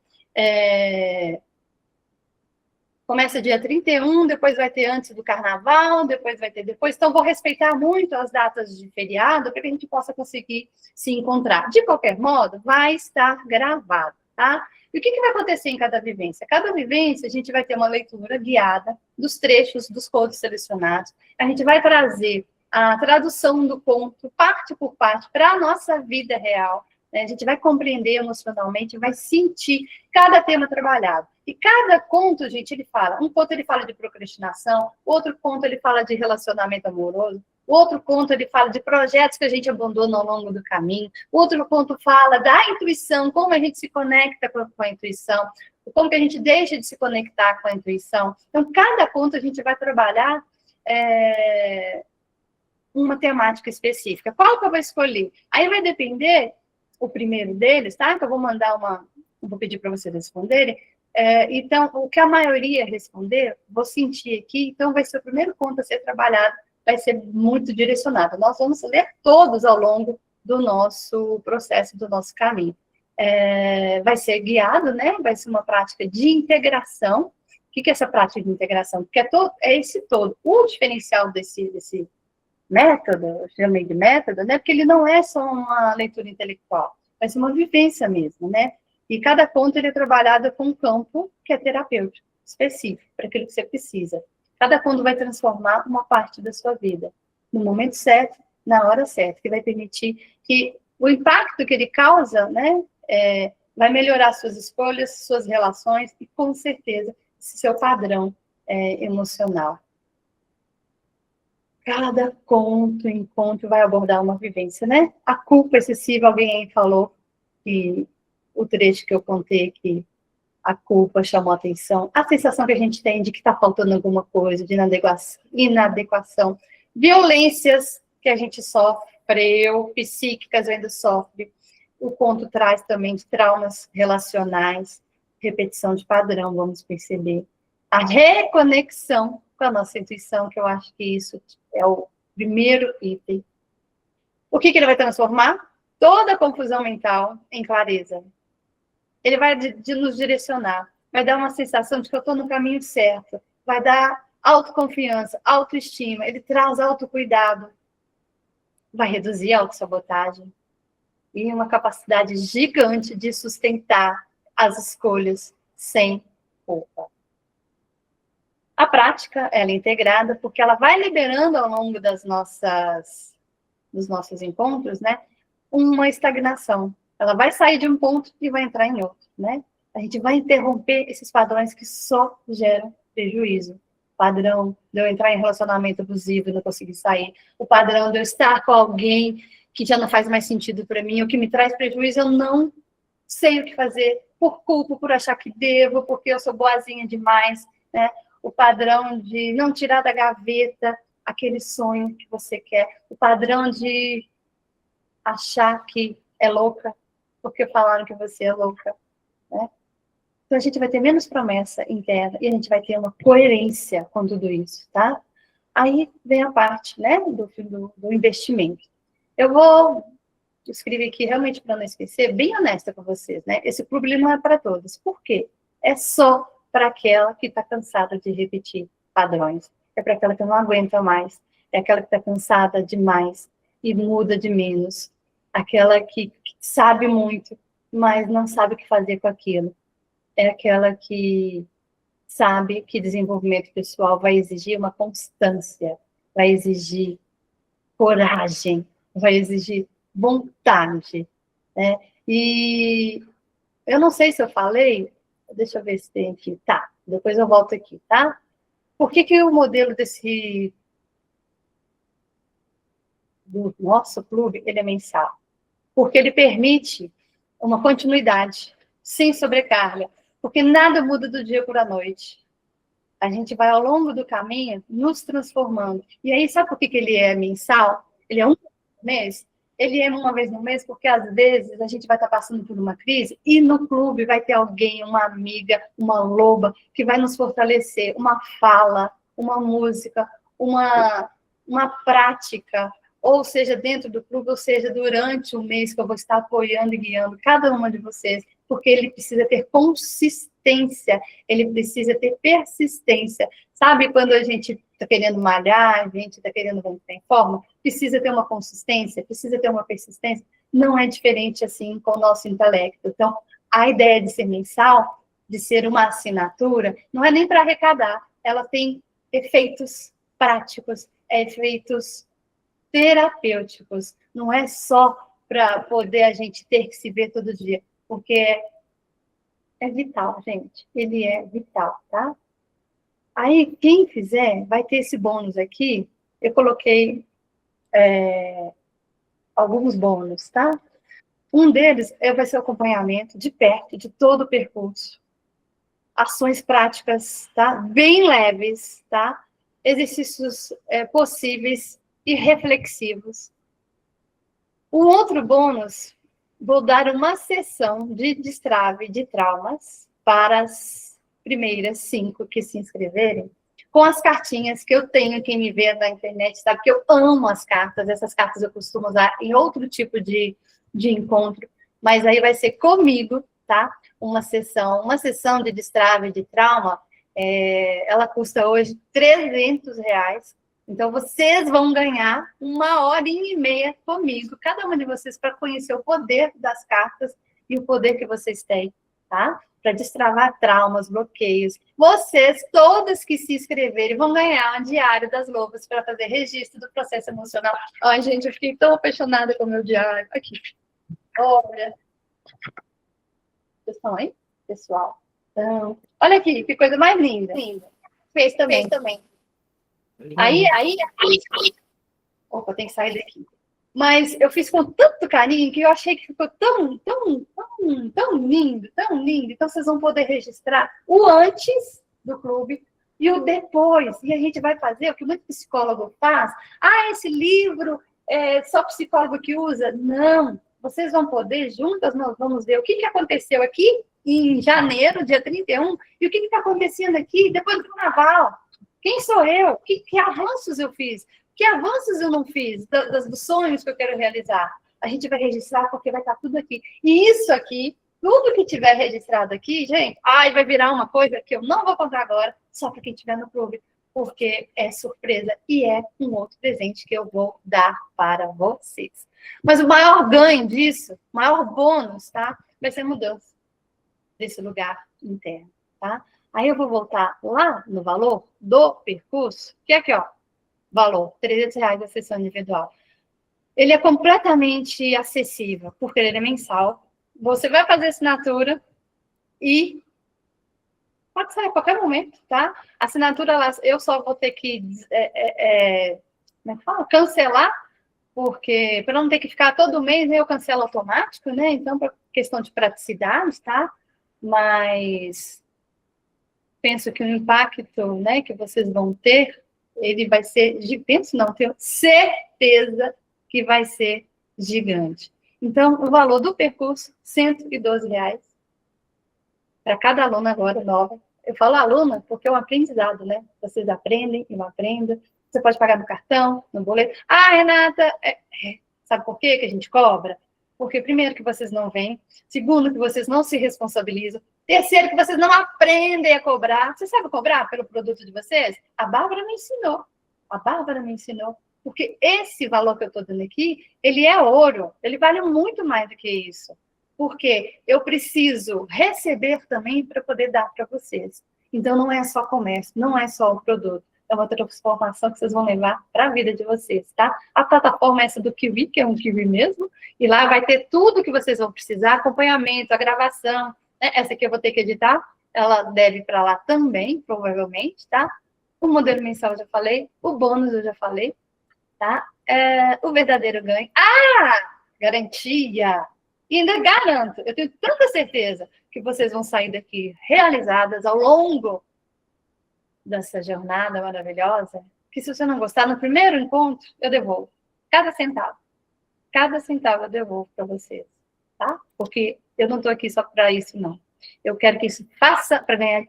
Começa dia 31, depois vai ter antes do carnaval, depois vai ter depois. Então, vou respeitar muito as datas de feriado para que a gente possa conseguir se encontrar. De qualquer modo, vai estar gravado, tá? E o que vai acontecer em cada vivência? Cada vivência, a gente vai ter uma leitura guiada dos trechos dos contos selecionados. A gente vai trazer a tradução do conto, parte por parte, para a nossa vida real. Né? A gente vai compreender emocionalmente, vai sentir cada tema trabalhado. E cada conto, gente, ele fala. Um conto ele fala de procrastinação, outro conto ele fala de relacionamento amoroso, outro conto ele fala de projetos que a gente abandona ao longo do caminho, outro conto fala da intuição, como a gente se conecta com a intuição, como que a gente deixa de se conectar com a intuição. Então, cada conto a gente vai trabalhar uma temática específica. Qual que eu vou escolher? Aí vai depender, o primeiro deles, tá? Que eu vou mandar vou pedir para vocês responderem. Então, o que a maioria responder, vou sentir aqui, então vai ser o primeiro conto a ser trabalhado, vai ser muito direcionado. Nós vamos ler todos ao longo do nosso processo, do nosso caminho. vai ser guiado, né? Vai ser uma prática de integração. O que é essa prática de integração? Porque é esse todo. O diferencial desse método, eu chamei de método, né? Porque ele não é só uma leitura intelectual, vai ser uma vivência mesmo, né? E cada conto ele é trabalhado com um campo que é terapêutico, específico, para aquilo que você precisa. Cada conto vai transformar uma parte da sua vida, no momento certo, na hora certa, que vai permitir que o impacto que ele causa, né, vai melhorar suas escolhas, suas relações e, com certeza, seu padrão emocional. Cada encontro vai abordar uma vivência, né? A culpa excessiva, alguém aí falou que o trecho que eu contei que a culpa chamou a atenção, a sensação que a gente tem de que está faltando alguma coisa, de inadequação, violências que a gente sofreu, psíquicas ainda sofre. O conto traz também de traumas relacionais, repetição de padrão, vamos perceber. A reconexão com a nossa intuição, que eu acho que isso é o primeiro item. O que ele vai transformar? Toda a confusão mental em clareza. Ele vai nos direcionar, vai dar uma sensação de que eu estou no caminho certo, vai dar autoconfiança, autoestima, ele traz autocuidado, vai reduzir a autossabotagem e uma capacidade gigante de sustentar as escolhas sem culpa. A prática, ela é integrada porque ela vai liberando ao longo dos nossos encontros, né, uma estagnação. Ela vai sair de um ponto e vai entrar em outro, né? A gente vai interromper esses padrões que só geram prejuízo. O padrão de eu entrar em relacionamento abusivo e não conseguir sair. O padrão de eu estar com alguém que já não faz mais sentido para mim, o que me traz prejuízo, eu não sei o que fazer, por culpa, por achar que devo, porque eu sou boazinha demais, né? O padrão de não tirar da gaveta aquele sonho que você quer. O padrão de achar que é louca, porque falaram que você é louca, né? Então, a gente vai ter menos promessa interna e a gente vai ter uma coerência com tudo isso, tá? Aí vem a parte, né, do investimento. Eu vou escrever aqui, realmente, para não esquecer, bem honesta com vocês, né? Esse clube não é para todos. Por quê? É só para aquela que está cansada de repetir padrões. É para aquela que não aguenta mais. É aquela que está cansada demais e muda de menos. Aquela que sabe muito, mas não sabe o que fazer com aquilo. É aquela que sabe que desenvolvimento pessoal vai exigir uma constância, vai exigir coragem, vai exigir vontade, né? E eu não sei se eu falei, deixa eu ver se tem aqui. Tá, depois eu volto aqui, tá? Por que o modelo do nosso clube, ele é mensal? Porque ele permite uma continuidade, sem sobrecarga, porque nada muda do dia para a noite. A gente vai, ao longo do caminho, nos transformando. E aí, sabe por que ele é mensal? Ele é uma vez no mês? Ele é uma vez no mês porque, às vezes, a gente vai estar passando por uma crise e no clube vai ter alguém, uma amiga, uma loba, que vai nos fortalecer. Uma fala, uma música, uma prática, ou seja, dentro do clube, ou seja, durante o mês que eu vou estar apoiando e guiando cada uma de vocês, porque ele precisa ter consistência, ele precisa ter persistência. Sabe quando a gente está querendo malhar, a gente está querendo manter em forma? Precisa ter uma consistência, precisa ter uma persistência. Não é diferente assim com o nosso intelecto. Então, a ideia de ser mensal, de ser uma assinatura, não é nem para arrecadar, ela tem efeitos práticos, efeitos terapêuticos, não é só para poder a gente ter que se ver todo dia, porque é vital, gente, ele é vital, tá? Aí, quem fizer, vai ter esse bônus aqui, eu coloquei alguns bônus, tá? Um deles vai ser o acompanhamento de perto, de todo o percurso, ações práticas, tá? Bem leves, tá? Exercícios possíveis e reflexivos. O outro bônus, vou dar uma sessão de destrave de traumas para as primeiras 5 que se inscreverem, com as cartinhas que eu tenho. Quem me vê na internet sabe que eu amo as cartas. Essas cartas eu costumo usar em outro tipo de encontro. mas aí vai ser comigo, tá? Uma sessão de destrave de trauma, ela custa hoje R$300. Então, vocês vão ganhar 1h30 comigo, cada uma de vocês, para conhecer o poder das cartas e o poder que vocês têm, tá? Para destravar traumas, bloqueios. Vocês, todas que se inscreverem, vão ganhar um diário das lobas para fazer registro do processo emocional. Ai, gente, eu fiquei tão apaixonada com o meu diário. Aqui. Olha. Vocês estão aí, pessoal? Então, olha aqui, que coisa mais linda. Fez também. Aí. Opa, tem que sair daqui. Mas eu fiz com tanto carinho que eu achei que ficou tão lindo, tão lindo. Então, vocês vão poder registrar o antes do clube e o depois. E a gente vai fazer o que muito psicólogo faz. Ah, esse livro é só psicólogo que usa? Não. Vocês vão poder, juntas, nós vamos ver o que aconteceu aqui em janeiro, dia 31, e o que está acontecendo aqui depois do carnaval. Quem sou eu? Que avanços eu fiz? Que avanços eu não fiz dos sonhos que eu quero realizar? A gente vai registrar porque vai estar tudo aqui. E isso aqui, tudo que tiver registrado aqui, gente, vai virar uma coisa que eu não vou contar agora, só para quem estiver no clube, porque é surpresa e é um outro presente que eu vou dar para vocês. Mas o maior ganho disso, o maior bônus, tá? Vai ser a mudança desse lugar interno, tá? Aí eu vou voltar lá no valor do percurso, que é aqui, ó, valor, R$300 a sessão individual. Ele é completamente acessível, porque ele é mensal. Você vai fazer assinatura e pode sair a qualquer momento, tá? A assinatura, eu só vou ter que como é que fala? Cancelar, porque para não ter que ficar todo mês, eu cancelo automático, né? Então, por questão de praticidade, tá? Mas penso que o impacto, né, que vocês vão ter, ele vai ser, tenho certeza que vai ser gigante. Então, o valor do percurso, R$112 para cada aluna agora nova. Eu falo aluna porque é um aprendizado, né? Vocês aprendem, eu aprendo. Você pode pagar no cartão, no boleto. Ah, Renata, sabe por quê que a gente cobra? Porque, primeiro, que vocês não vêm. Segundo, que vocês não se responsabilizam. Terceiro, que vocês não aprendem a cobrar. Você sabe cobrar pelo produto de vocês? A Bárbara me ensinou. Porque esse valor que eu estou dando aqui, ele é ouro. Ele vale muito mais do que isso. Porque eu preciso receber também para poder dar para vocês. Então, não é só comércio, não é só o produto. É uma transformação que vocês vão levar para a vida de vocês, tá? A plataforma é essa do Kiwi, que é um Kiwi mesmo, e lá vai ter tudo que vocês vão precisar, acompanhamento, a gravação, né? Essa aqui eu vou ter que editar, ela deve para lá também, provavelmente, tá? O modelo mensal eu já falei, o bônus eu já falei, tá? O verdadeiro ganho. Garantia! E ainda garanto, eu tenho tanta certeza que vocês vão sair daqui realizadas ao longo dessa jornada maravilhosa, que se você não gostar, no primeiro encontro, eu devolvo. Cada centavo eu devolvo para vocês, tá? Porque eu não estou aqui só para isso, não. Eu quero que isso faça para ganhar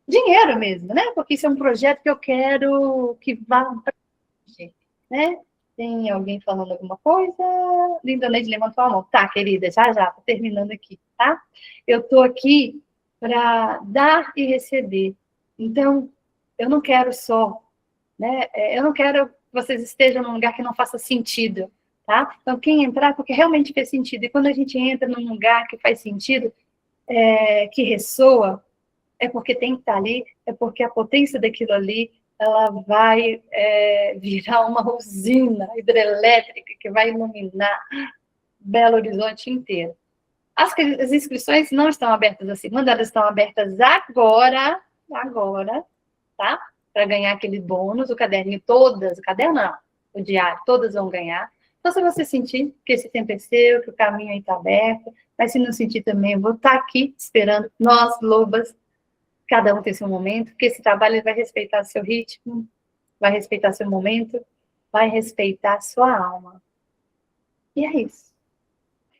dinheiro mesmo, né? Porque isso é um projeto que eu quero que vá para frente, né? Tem alguém falando alguma coisa? Lindoneide levantou a mão. Tá, querida, já, tô terminando aqui, tá? Eu tô aqui para dar e receber. Então, eu não quero só, né? Eu não quero que vocês estejam num lugar que não faça sentido, tá? Então, quem entrar, porque realmente fez sentido. E quando a gente entra num lugar que faz sentido, que ressoa, é porque tem que estar ali, é porque a potência daquilo ali, ela vai virar uma usina hidrelétrica que vai iluminar Belo Horizonte inteiro. As inscrições não estão abertas assim, elas estão abertas agora, tá? Para ganhar aquele bônus, o caderno não, o diário, todas vão ganhar. Então, se você sentir que esse tempo é seu, que o caminho aí está aberto, mas se não sentir também, eu vou estar aqui esperando, nós, lobas, cada um tem seu momento, porque esse trabalho vai respeitar seu ritmo, vai respeitar seu momento, vai respeitar sua alma. E é isso.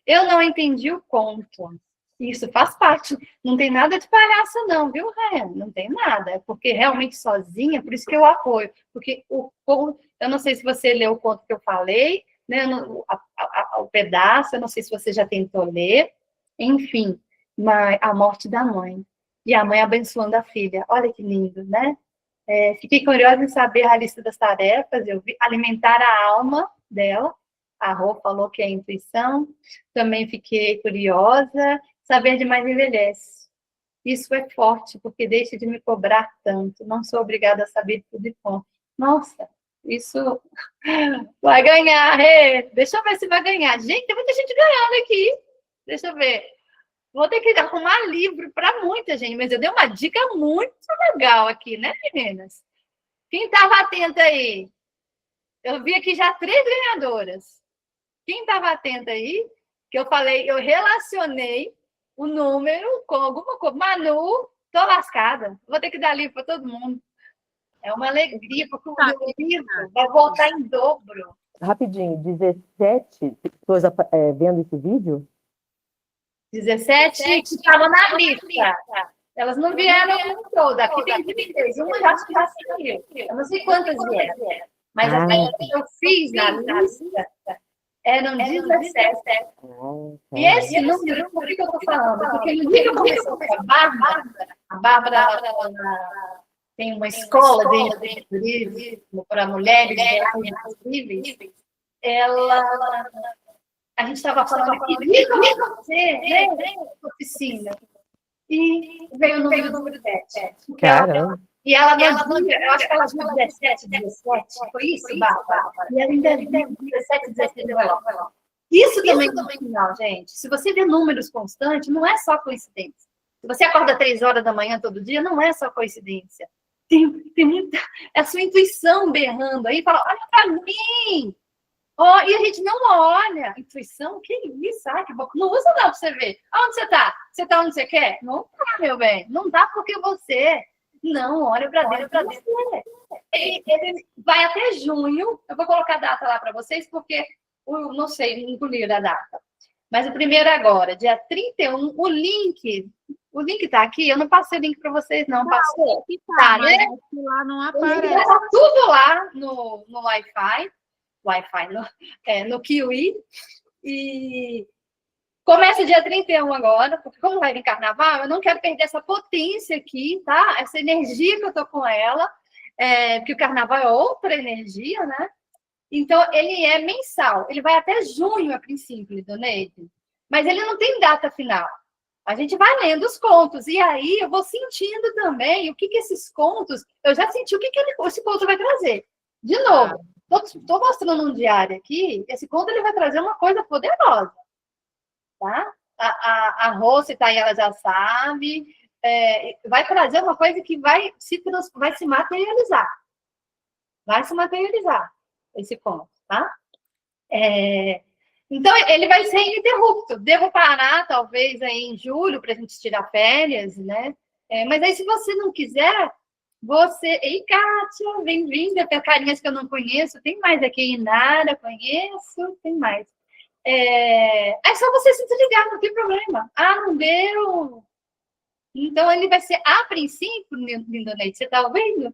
Eu não entendi o conto. Isso faz parte. Não tem nada de palhaço, não, viu, Ryan? Não tem nada. É porque realmente sozinha, por isso que eu apoio. Porque o conto, eu não sei se você leu o conto que eu falei, né, o pedaço, eu não sei se você já tentou ler, enfim, mas a morte da mãe. E a mãe abençoando a filha. Olha que lindo, né? Fiquei curiosa em saber a lista das tarefas, eu vi alimentar a alma dela. A Rô falou que é intuição. Também fiquei curiosa. Saber demais envelhece. Isso é forte, porque deixa de me cobrar tanto. Não sou obrigada a saber tudo e como. Nossa, isso vai ganhar. Deixa eu ver se vai ganhar. Gente, tem muita gente ganhando aqui. Deixa eu ver. Vou ter que arrumar livro para muita gente, mas eu dei uma dica muito legal aqui, né, meninas? Quem estava atenta aí? Eu vi aqui já 3 ganhadoras. Quem estava atenta aí? Que eu falei, eu relacionei o número com alguma coisa. Manu, tô lascada. Vou ter que dar livro para todo mundo. É uma alegria, porque o meu livro vai voltar em dobro. Rapidinho, 17 pessoas vendo esse vídeo? 17 que estavam na lista. Elas não vieram toda. Aqui tem 23. Uma já saiu. Eu não sei quantas vieram. Mas as que eu fiz na lista eram 17. E esse número, por que eu estou falando? Porque no dia que eu comecei a Bárbara tem uma escola de turismo para mulheres livres, a gente estava falando aqui, você, né, oficina. E veio o número 7. Caramba. E ela eu acho que ela viu 17, foi isso, Bárbara? E ela ainda viu 17, 17, Isso também é final, gente. Se você vê números constantes, não é só coincidência. Se você acorda 3 horas da manhã todo dia, não é só coincidência. Tem muita... É a sua intuição berrando aí, fala, olha para mim! E a gente não olha. Intuição, que isso? Que bom. Não usa não para você ver. Aonde você está? Você está onde você quer? Não tá, meu bem. Não dá porque você não olha para dentro. Ele vai até junho. Eu vou colocar a data lá para vocês, porque eu não sei engolir a data. Mas o primeiro agora, dia 31, o link está aqui. Eu não passei o link para vocês, não. Passou? Tá, né? Lá não aparece. Está tudo lá no Wi-Fi. No Kiwi, e começa dia 31 agora, porque como vai vir carnaval, eu não quero perder essa potência aqui, tá? Essa energia que eu tô com ela, porque o carnaval é outra energia, né? Então, ele é mensal, ele vai até junho, a princípio, Lidoneide, mas ele não tem data final. A gente vai lendo os contos, e aí eu vou sentindo também o que esses contos, eu já senti o que esse conto vai trazer. De novo, estou mostrando um diário aqui, esse conto ele vai trazer uma coisa poderosa, tá? A Rose tá aí, ela já sabe, vai trazer uma coisa que vai se materializar. Vai se materializar, esse conto, tá? Então, ele vai ser ininterrupto. Devo parar, talvez, aí em julho, para a gente tirar férias, né? Mas aí, se você não quiser... Ei, Kátia, bem-vinda, carinhas que eu não conheço. Tem mais aqui, Inara, conheço, tem mais. É só você se desligar, não tem problema. Não deu. Então, ele vai ser, a princípio, Lindoneide, você está ouvindo?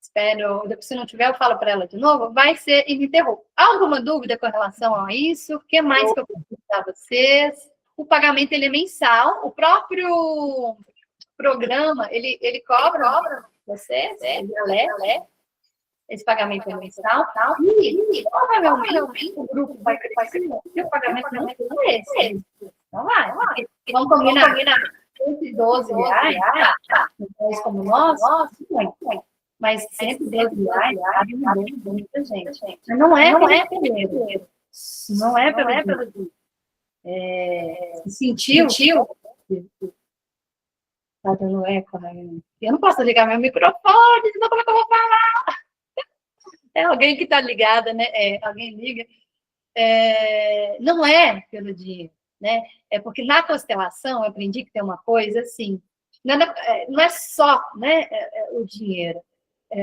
Espero, se não tiver, eu falo para ela de novo. Vai ser ininterrupto. Alguma dúvida com relação a isso? O que mais que eu posso perguntar a vocês? O pagamento, ele é mensal. O próprio... programa, ele cobra você, esse pagamento é mensal, tal, e provavelmente o grupo vai crescer, e o pagamento não é esse. Não vai. Vamos combinar R$112, como nós, mas R$112 muita gente. Mas não é pelo dinheiro. Não é pelo dinheiro. Sentiu? Tá dando eco, né? Eu não posso ligar meu microfone, senão como é que eu vou falar? É alguém que está ligada, né? Alguém liga. Não é pelo dinheiro, né? É porque na constelação eu aprendi que tem uma coisa assim, não é só, né, o dinheiro.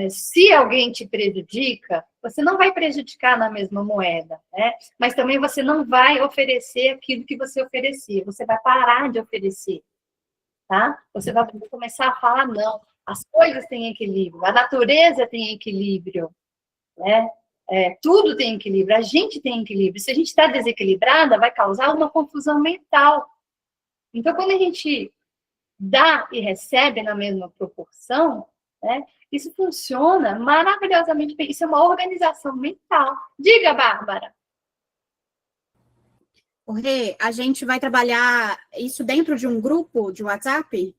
Se alguém te prejudica, você não vai prejudicar na mesma moeda, né? Mas também você não vai oferecer aquilo que você oferecia, você vai parar de oferecer. Tá? Você vai começar a falar, não, as coisas têm equilíbrio, a natureza tem equilíbrio, né? Tudo tem equilíbrio, a gente tem equilíbrio. Se a gente está desequilibrada, vai causar uma confusão mental. Então, quando a gente dá e recebe na mesma proporção, né, isso funciona maravilhosamente bem. Isso é uma organização mental. Diga, Bárbara. Rê, a gente vai trabalhar isso dentro de um grupo de WhatsApp?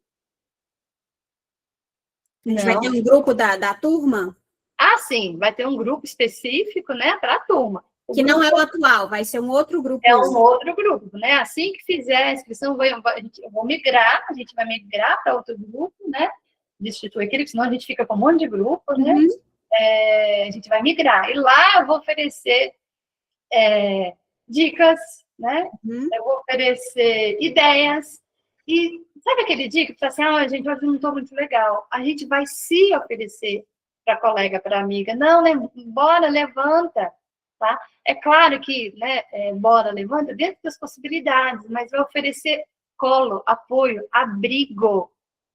A gente vai ter um grupo da turma? Ah, sim, vai ter um grupo específico, né, para a turma. Que não é o atual, vai ser um outro grupo. É um outro grupo, né? Assim que fizer a inscrição, eu vou migrar, a gente vai migrar para outro grupo, né? De Instituto Equilíbrio, senão a gente fica com um monte de grupos, né? A gente vai migrar. E lá eu vou oferecer dicas, né? Eu vou oferecer ideias. E sabe aquele dia que você fala assim, gente, hoje não estou muito legal. A gente vai se oferecer para colega, para amiga. Não, bora, levanta, tá? É claro que, né, bora, levanta, dentro das possibilidades, mas vai oferecer colo, apoio, abrigo.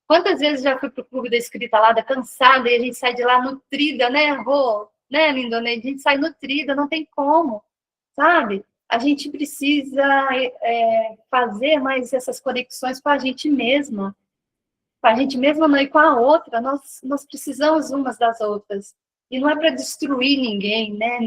Quantas vezes já fui para o clube da escrita lá, cansada, e a gente sai de lá nutrida, né, Rô? Né, Lindonei? A gente sai nutrida, não tem como, sabe? A gente precisa fazer mais essas conexões com a gente mesma. Com a gente mesma não, e com a outra. Nós precisamos umas das outras. E não é para destruir ninguém, né?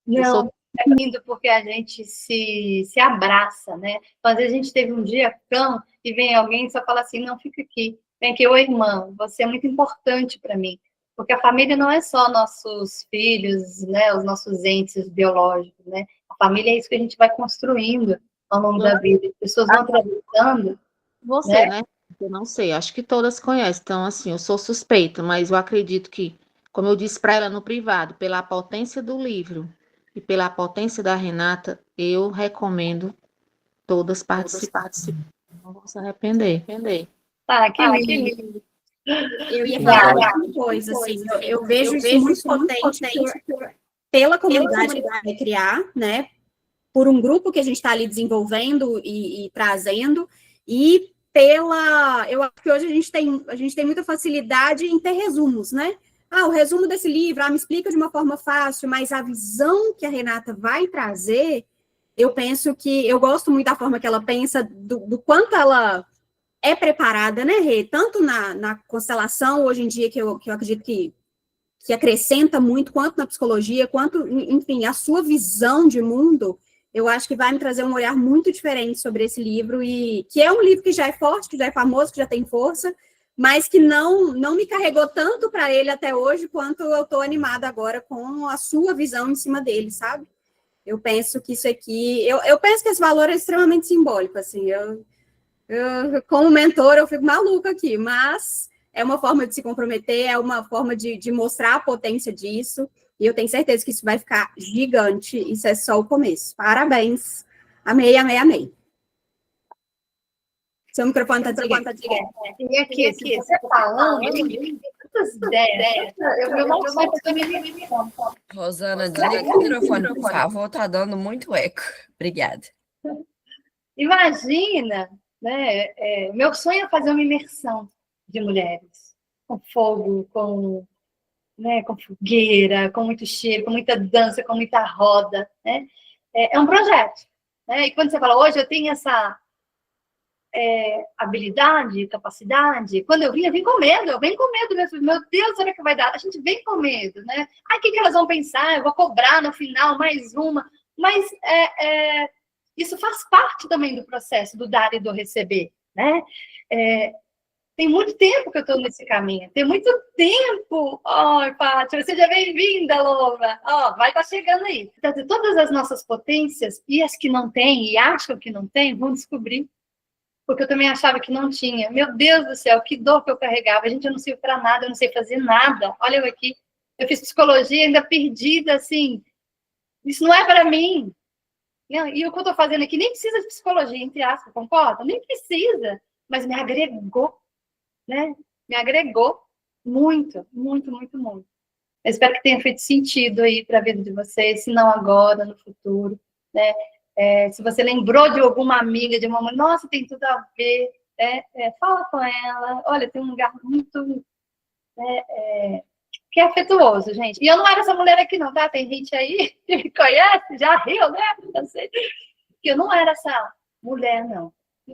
Não, é lindo porque a gente se abraça, né? Então, às vezes a gente teve um dia cão e vem alguém e só fala assim, não, fica aqui. Vem aqui, oi, irmã, você é muito importante para mim. Porque a família não é só nossos filhos, né? Os nossos entes biológicos, né? A família é isso que a gente vai construindo ao longo da vida. As pessoas vão atravessando. Você, né? Eu não sei, acho que todas conhecem. Então, assim, eu sou suspeita, mas eu acredito que, como eu disse para ela no privado, pela potência do livro e pela potência da Renata, eu recomendo todas participarem. Não vão se arrepender. Tá, que lindo. Eu ia falar uma coisa, assim, eu vejo isso muito potente pela comunidade que vai criar, né? Por um grupo que a gente está ali desenvolvendo e trazendo, e eu acho que hoje a gente tem muita facilidade em ter resumos, né? O resumo desse livro, me explica de uma forma fácil, mas a visão que a Renata vai trazer, eu penso que, eu gosto muito da forma que ela pensa, do quanto ela é preparada, né, Rê? Tanto na constelação, hoje em dia, que eu acredito que acrescenta muito, quanto na psicologia, quanto, enfim, a sua visão de mundo, eu acho que vai me trazer um olhar muito diferente sobre esse livro, e que é um livro que já é forte, que já é famoso, que já tem força, mas que não me carregou tanto para ele até hoje, quanto eu estou animada agora com a sua visão em cima dele, sabe? Eu penso que isso aqui... Eu penso que esse valor é extremamente simbólico, assim, eu, como mentor, eu fico maluca aqui, mas é uma forma de se comprometer, é uma forma de mostrar a potência disso, e eu tenho certeza que isso vai ficar gigante, isso é só o começo. Parabéns. Amei. Seu microfone está desligado. E aqui, você falando, quantas ideias. Eu não sei porque me Rosana, desliga o microfone, por favor, tá dando muito eco. Obrigada. Imagina, né? Meu sonho é fazer uma imersão de mulheres, com fogo, com fogueira, com muito cheiro, com muita dança, com muita roda, né? É um projeto, né? E quando você fala, hoje eu tenho essa habilidade, capacidade, quando eu vim com medo, eu venho com medo mesmo, meu Deus, será que vai dar? A gente vem com medo, né? O que elas vão pensar? Eu vou cobrar no final mais uma, mas isso faz parte também do processo do dar e do receber, né? Tem muito tempo que eu estou nesse caminho, tem muito tempo. Pátio, seja bem-vinda, Louva. Vai estar chegando aí. Então, todas as nossas potências, e as que não têm, e acham que não têm, vão descobrir. Porque eu também achava que não tinha. Meu Deus do céu, que dor que eu carregava. Gente, eu não sei para nada, eu não sei fazer nada. Olha eu aqui. Eu fiz psicologia ainda perdida, assim. Isso não é para mim. E o que eu estou fazendo aqui nem precisa de psicologia, entre aspas, concorda? Nem precisa. Mas me agregou, né? Me agregou muito, muito, muito, muito. Eu espero que tenha feito sentido aí para a vida de vocês, se não agora, no futuro, né? Se você lembrou de alguma amiga, de uma mãe, nossa, tem tudo a ver, fala com ela. Olha, tem um lugar muito que é afetuoso, gente. E eu não era essa mulher aqui, não, tá? Tem gente aí que me conhece, já riu, né? Eu sei. Que eu não era essa mulher, não.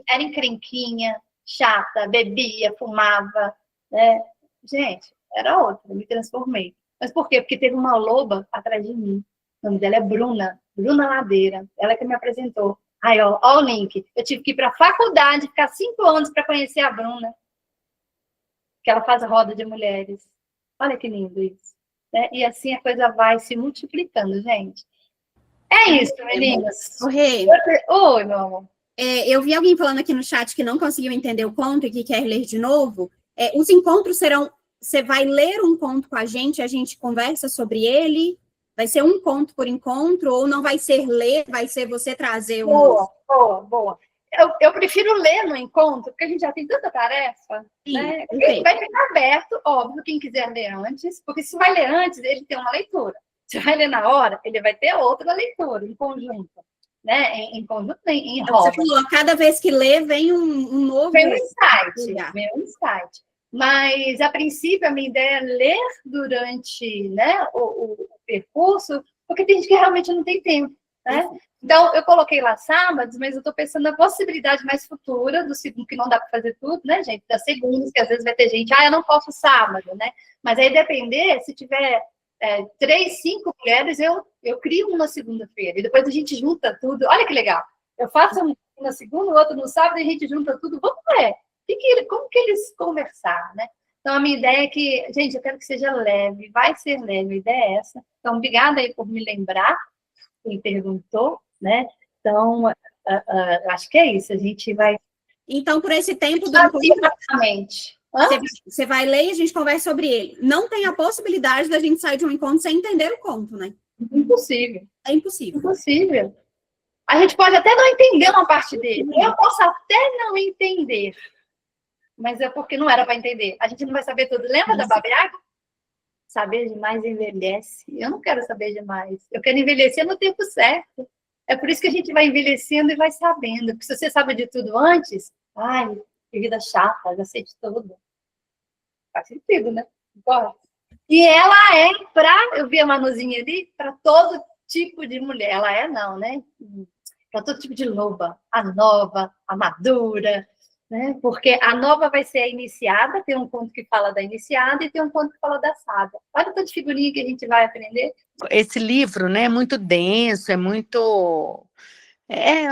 Era encrenquinha, chata, bebia, fumava, né? Gente, era outra, me transformei. Mas por quê? Porque teve uma loba atrás de mim. O nome dela é Bruna Ladeira. Ela que me apresentou. Aí, ó o link. Eu tive que ir para a faculdade, ficar 5 anos para conhecer a Bruna, que ela faz roda de mulheres. Olha que lindo isso. Né? E assim a coisa vai se multiplicando, gente. É isso, meninas. Oi, meu amor. Eu vi alguém falando aqui no chat que não conseguiu entender o conto e que quer ler de novo. Os encontros serão... Você vai ler um conto com a gente conversa sobre ele? Vai ser um conto por encontro? Ou não vai ser ler, vai ser você trazer um... Boa. Eu prefiro ler no encontro, porque a gente já tem tanta tarefa. Sim, né? Ele vai ficar aberto, óbvio, quem quiser ler antes, porque se vai ler antes, ele tem uma leitura. Se vai ler na hora, ele vai ter outra leitura, em conjunto. Né? Em conjunto, em roda. Você falou, cada vez que lê, vem um novo... Vem um insight. Mas, a princípio, a minha ideia é ler durante, né, o percurso, porque tem gente que realmente não tem tempo. Né? Então, eu coloquei lá sábados, mas eu estou pensando na possibilidade mais futura, do segundo, que não dá para fazer tudo, né, gente? Das segundas, que às vezes vai ter gente, eu não posso sábado, né? Mas aí depender, se tiver 3, 5 mulheres, eu crio uma segunda-feira, e depois a gente junta tudo. Olha que legal. Eu faço um na segunda, o outro no sábado, e a gente junta tudo. Vamos ver. Como que eles conversaram, né? Então, a minha ideia é que, gente, eu quero que seja leve, vai ser leve, a ideia é essa. Então, obrigada aí por me lembrar, quem perguntou, né? Então, acho que é isso, a gente vai... Então, por esse tempo do Exatamente. Você vai ler e a gente conversa sobre ele. Não tem a possibilidade da gente sair de um encontro sem entender o conto, né? Impossível. É impossível. Impossível. A gente pode até não entender uma parte dele. Eu posso até não entender. Mas é porque não era para entender. A gente não vai saber tudo. Lembra da Baba Yaga? Saber demais envelhece. Eu não quero saber demais. Eu quero envelhecer no tempo certo. É por isso que a gente vai envelhecendo e vai sabendo. Porque se você sabe de tudo antes, ai, que vida chata, já sei de tudo. Faz sentido, né? Bora. E ela é para, eu vi a Manuzinha ali, para todo tipo de mulher. Ela é não, né? Para todo tipo de loba. A nova, a madura, né? Porque a nova vai ser a iniciada, tem um conto que fala da iniciada e tem um conto que fala da sábia. Olha o tanto de figurinha que a gente vai aprender. Esse livro, né, é muito denso, é muito...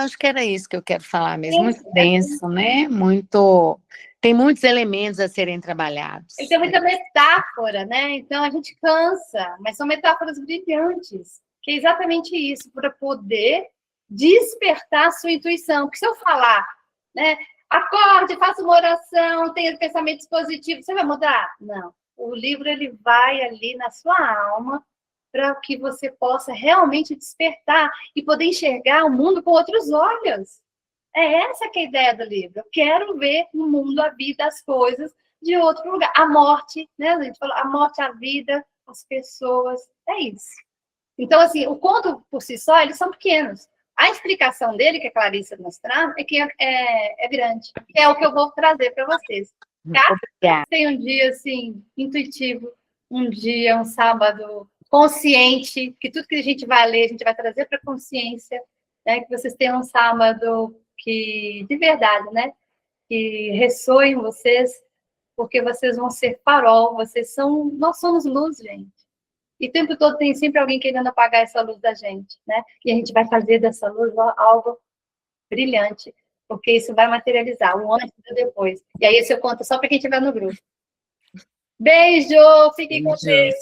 acho que era isso que eu quero falar mesmo, muito denso, né? Muito... Tem muitos elementos a serem trabalhados. Ele tem muita metáfora, né? Então a gente cansa, mas são metáforas brilhantes, que é exatamente isso, para poder despertar a sua intuição. Porque se eu falar, né? Acorde, faça uma oração, tenha pensamentos positivos, você vai mudar? Não. O livro ele vai ali na sua alma para que você possa realmente despertar e poder enxergar o mundo com outros olhos. É essa que é a ideia do livro. Eu quero ver o mundo, a vida, as coisas de outro lugar. A morte, né? A gente falou, a morte, a vida, as pessoas. É isso. Então, assim, o conto por si só, eles são pequenos. A explicação dele, que a Clarissa nos traz, é que é grande. É o que eu vou trazer para vocês. Tá? Tem um dia, assim, intuitivo. Um dia, um sábado consciente, que tudo que a gente vai ler, a gente vai trazer para a consciência. Né? Que vocês tenham um sábado que, de verdade, né? Que ressoe em vocês, porque vocês vão ser farol, nós somos luz, gente. E o tempo todo tem sempre alguém querendo apagar essa luz da gente, né? E a gente vai fazer dessa luz algo brilhante, porque isso vai materializar o antes e o depois. E aí esse eu conto só para quem estiver no grupo. Beijo! Fiquem com Deus!